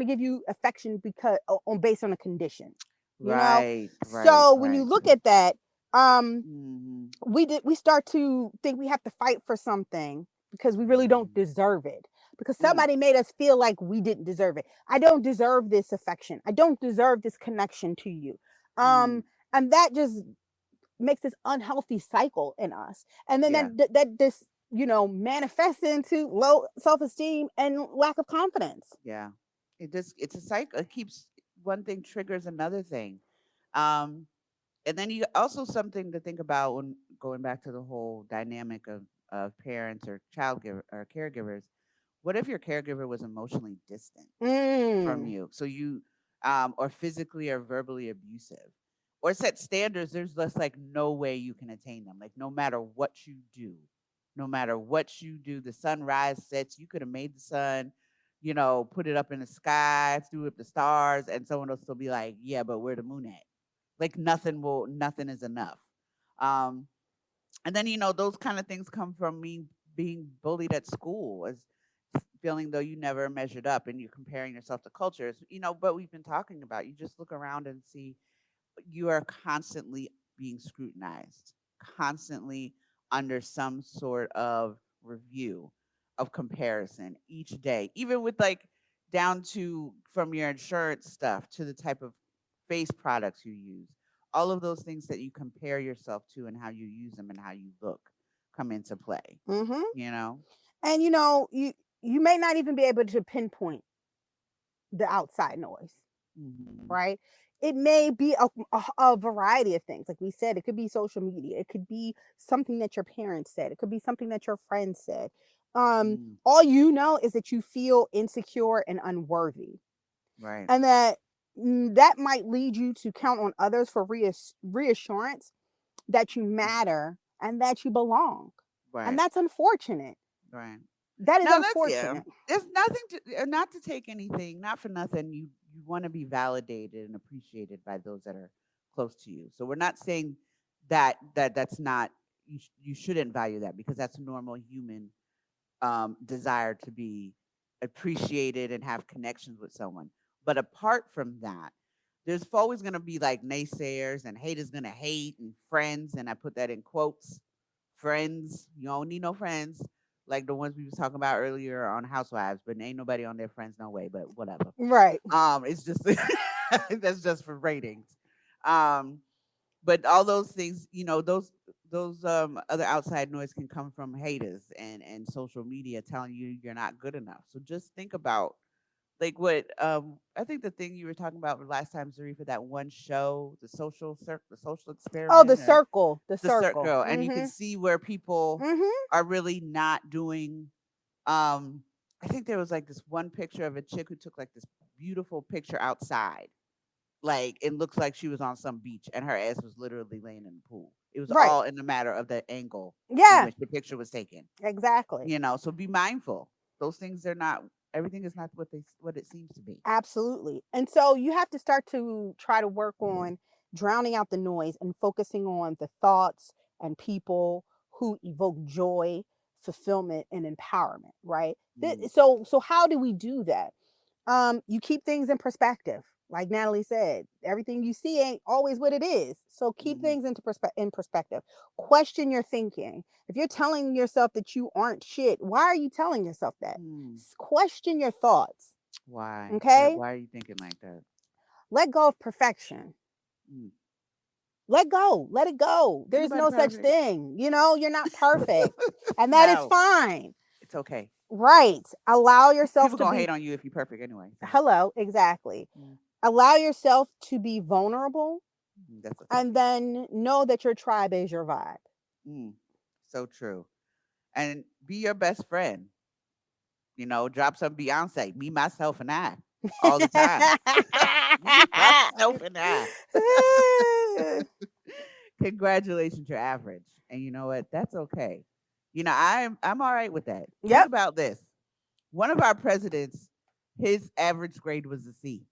to give you affection because on based on a condition, you know. right, right, So when you right. look at that, um, Mm-hmm, we start to think we have to fight for something because we really don't mm, deserve it. Because mm, somebody made us feel like we didn't deserve it. I don't deserve this affection. I don't deserve this connection to you. mm, Um, and that just makes this unhealthy cycle in us, and then yeah, that this manifests into low self-esteem and lack of confidence. yeah. It's a cycle. It keeps one thing triggers another thing. Um, and then you also something to think about when going back to the whole dynamic of parents or child giver or caregivers. What if your caregiver was emotionally distant from Mm, you? So you or physically or verbally abusive or set standards, there's just like no way you can attain them. Like no matter what you do, no matter what you do, the sunrise sets, you could have made the sun, put it up in the sky, threw up the stars, and someone else will be like, yeah, but where the moon at? Like nothing is enough. Um, and then those kind of things come from me being bullied at school, as feeling though you never measured up and you're comparing yourself to cultures, but we've been talking about, you just look around and see you are constantly being scrutinized, constantly under some sort of review of comparison each day, even with like down to from your insurance stuff to the type of face products you use. All of those things that you compare yourself to and how you use them and how you look come into play, mm-hmm. you know? And you may not even be able to pinpoint the outside noise, Hmm. right? It may be a variety of things. Like we said, it could be social media. It could be something that your parents said. It could be something that your friends said. Mm, All you know is that you feel insecure and unworthy, right, and that might lead you to count on others for reassurance that you matter and that you belong. And right, that's unfortunate. right. That is No, that's yeah. unfortunate. There's nothing to not to take anything, not for nothing. You want to be validated and appreciated by those that are close to you. So we're not saying that's not you shouldn't value that because that's a normal human desire to be appreciated and have connections with someone. But apart from that, there's always going to be like naysayers and haters going to hate and friends, and I put that in quotes. Friends, you don't need no friends like the ones we was talking about earlier on Housewives, but ain't nobody on their friends no way. But whatever. Right. It's just that's just for ratings. Um, but all those things, those other outside noise can come from haters and social media telling you you're not good enough. So just think about like what I think the thing you were talking about last time, Zarifa, that one show, the social Oh, the experiment, or circle. The the circle. circle, and you can Mm-hmm. see where people Mm-hmm. are really not doing. um I think there was like this one picture of a chick who took like this beautiful picture outside, like it looks like she was on some beach and her ass was literally laying in the pool. It was Right. all in the matter of the angle in Yeah, which the picture was taken. exactly. So be mindful. Those things are not everything is not what it seems to be. Absolutely. And so you have to start to try to work on drowning out the noise and focusing on the thoughts and people who evoke joy, fulfillment, and empowerment, right? Mm, So how do we do that? You keep things in perspective. Like Natalie said, everything you see ain't always what it is. So keep mhm, things in perspective. Question your thinking. If you're telling yourself that you aren't shit, why are you telling yourself that? mm. Question your thoughts. Why? Okay? Why are you thinking like that? Let go of perfection. Mm. Let go. Let it go. Ain't There's nobody no such perfect. thing. You're not perfect. And that is No, fine. it's okay. Right. Allow yourself People to gonna be hate on you if you're perfect anyway. So hello, exactly. mm. Allow yourself to be vulnerable, That's a and toughie. then know that your tribe is your vibe. Mm, so true. And be your best friend. Drop some Beyonce, me, myself, and I all the time. Me, myself, and I. Congratulations, you're average. And you know what? That's okay. I'm all right with that. Think Yep. about this. One of our presidents, his average grade was a C.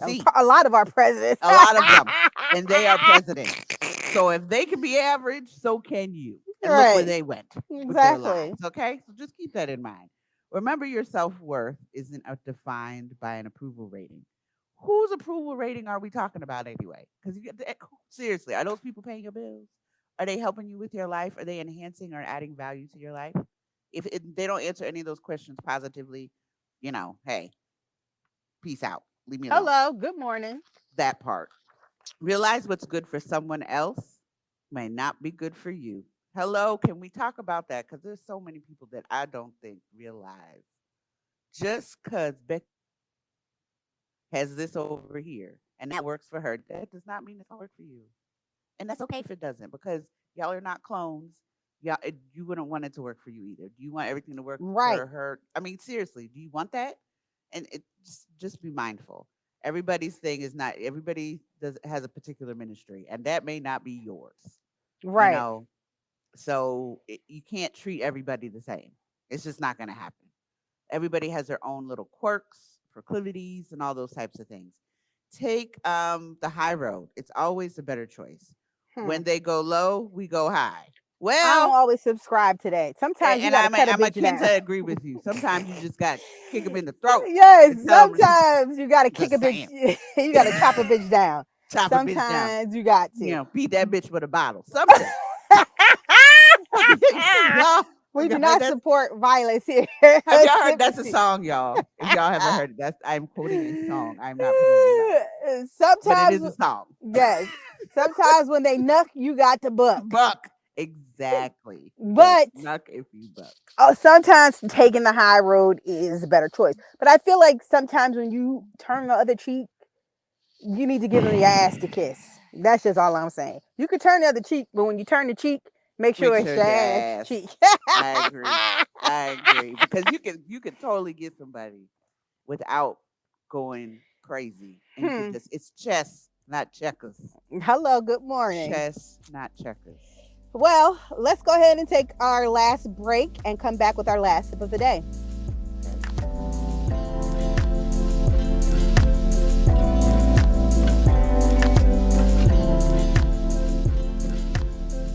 C. A lot of our presidents. A lot of them. And they are presidents. So if they can be average, so can you. And look where Right. they went with their Exactly. lives. Okay. So just keep that in mind. Remember, your self worth isn't defined by an approval rating. Whose approval rating are we talking about anyway? Because seriously, are those people paying your bills? Are they helping you with your life? Are they enhancing or adding value to your life? If they don't answer any of those questions positively, hey, peace out. Leave me alone. Hello. Good morning. That part. Realize what's good for someone else may not be good for you. Hello, can we talk about that? Because there's so many people that I don't think realize just because Becky has this over here and that works for her, that does not mean it's going to work for you. And that's okay if it doesn't, because y'all are not clones. You wouldn't want it to work for you either. Do you want everything to work Right. for her? I mean, seriously, do you want that? And it just be mindful. Everybody's thing is not everybody does has a particular ministry, and that may not be yours. You Right. know, so you can't treat everybody the same. It's just not going to happen. Everybody has their own little quirks, proclivities, and all those types of things. Take the high road. It's always a better choice. Hmm. When they go low, we go high. I don't Well, always subscribe to that. Sometimes you and got to cut a I'm bitch akin down. to agree with you. Sometimes you just got to kick them in the throat Yes, and tell them, sometimes you got to kick a just bitch. saying, You got to chop a bitch down. chop a bitch down. Sometimes you got to. Beat that bitch with a bottle. Something. Y'all, We have do y'all heard not that? support violence here. Have y'all heard? That's a Sympathy. song, y'all. If y'all haven't heard it, I'm quoting a song. I'm not promoting violence, but it is a Sometimes, song. yes. Sometimes when they nuck, you got to buck. Buck. Exactly. Yes. But Knock if you buck. sometimes taking the high road is a better choice. But I feel like sometimes when you turn the other cheek, you need to give them your ass to kiss. That's just all I'm saying. You can turn the other cheek, but when you turn the cheek, make Make sure it's sure your it's your ass ass. cheek. I agree. I agree. Because you can totally get somebody without going crazy. And you could Hmm. just it's chess, not checkers. Hello, good morning. Chess, not checkers. Well, let's go ahead and take our last break and come back with our last sip of the day.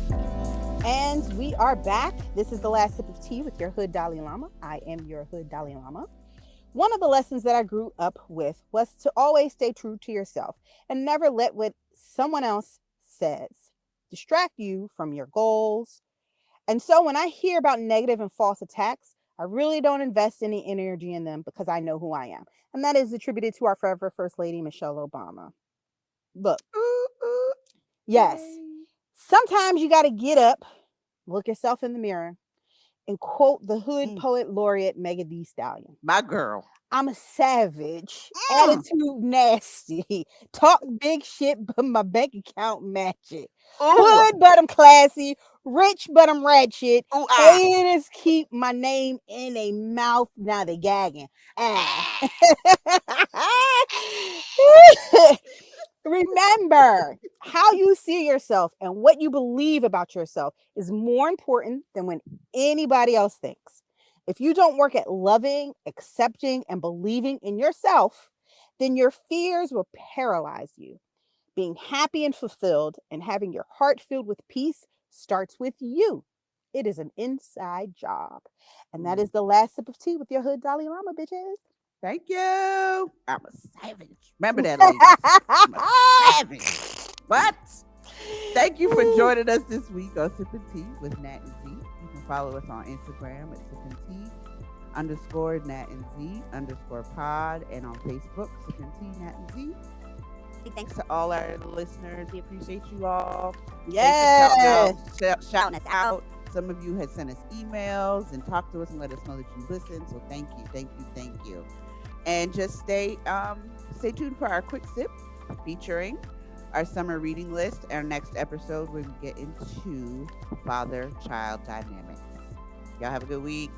Okay. And we are back. This is the last sip of tea with your hood Dalai Lama. I am your hood Dalai Lama. One of the lessons that I grew up with was to always stay true to yourself and never let what someone else says distract you from your goals. And so when I hear about negative and false attacks, I really don't invest any energy in them because I know who I am. And that is attributed to our forever First Lady, Michelle Obama. Look, Ooh, ooh, yes, yay. sometimes you got to get up, look yourself in the mirror, and quote the hood Mm, poet laureate Megan Thee Stallion. my girl. I'm a savage, Mm. attitude nasty, talk big shit, but my bank account match it. Ooh. Hood, but I'm classy, rich, but I'm ratchet. Ooh, ah. Haters keep my name in their mouth, now they gagging. Ah. Remember, how you see yourself and what you believe about yourself is more important than when anybody else thinks. If you don't work at loving, accepting, and believing in yourself, then your fears will paralyze you. Being happy and fulfilled and having your heart filled with peace starts with you. It is an inside job. And that Mm. is the last sip of tea with your hood Dalai Lama, bitches. Thank you. I'm a savage. Remember that, ladies. I'm a savage. What? Thank you for joining us this week on Sipping Tea with Nat and Z. You can follow us on Instagram at Sipping Tea _Nat and Z _pod, and on Facebook, Sipping Tea Nat and Z. Big thanks to all our listeners. We appreciate you all. Yes. Thanks for shouting us out. Some of you had sent us emails and talked to us and let us know that you listen. So thank you, thank you, thank you. And just stay tuned for our quick sip featuring our summer reading list. Our next episode, we're going to get into father child dynamics. Y'all have a good week.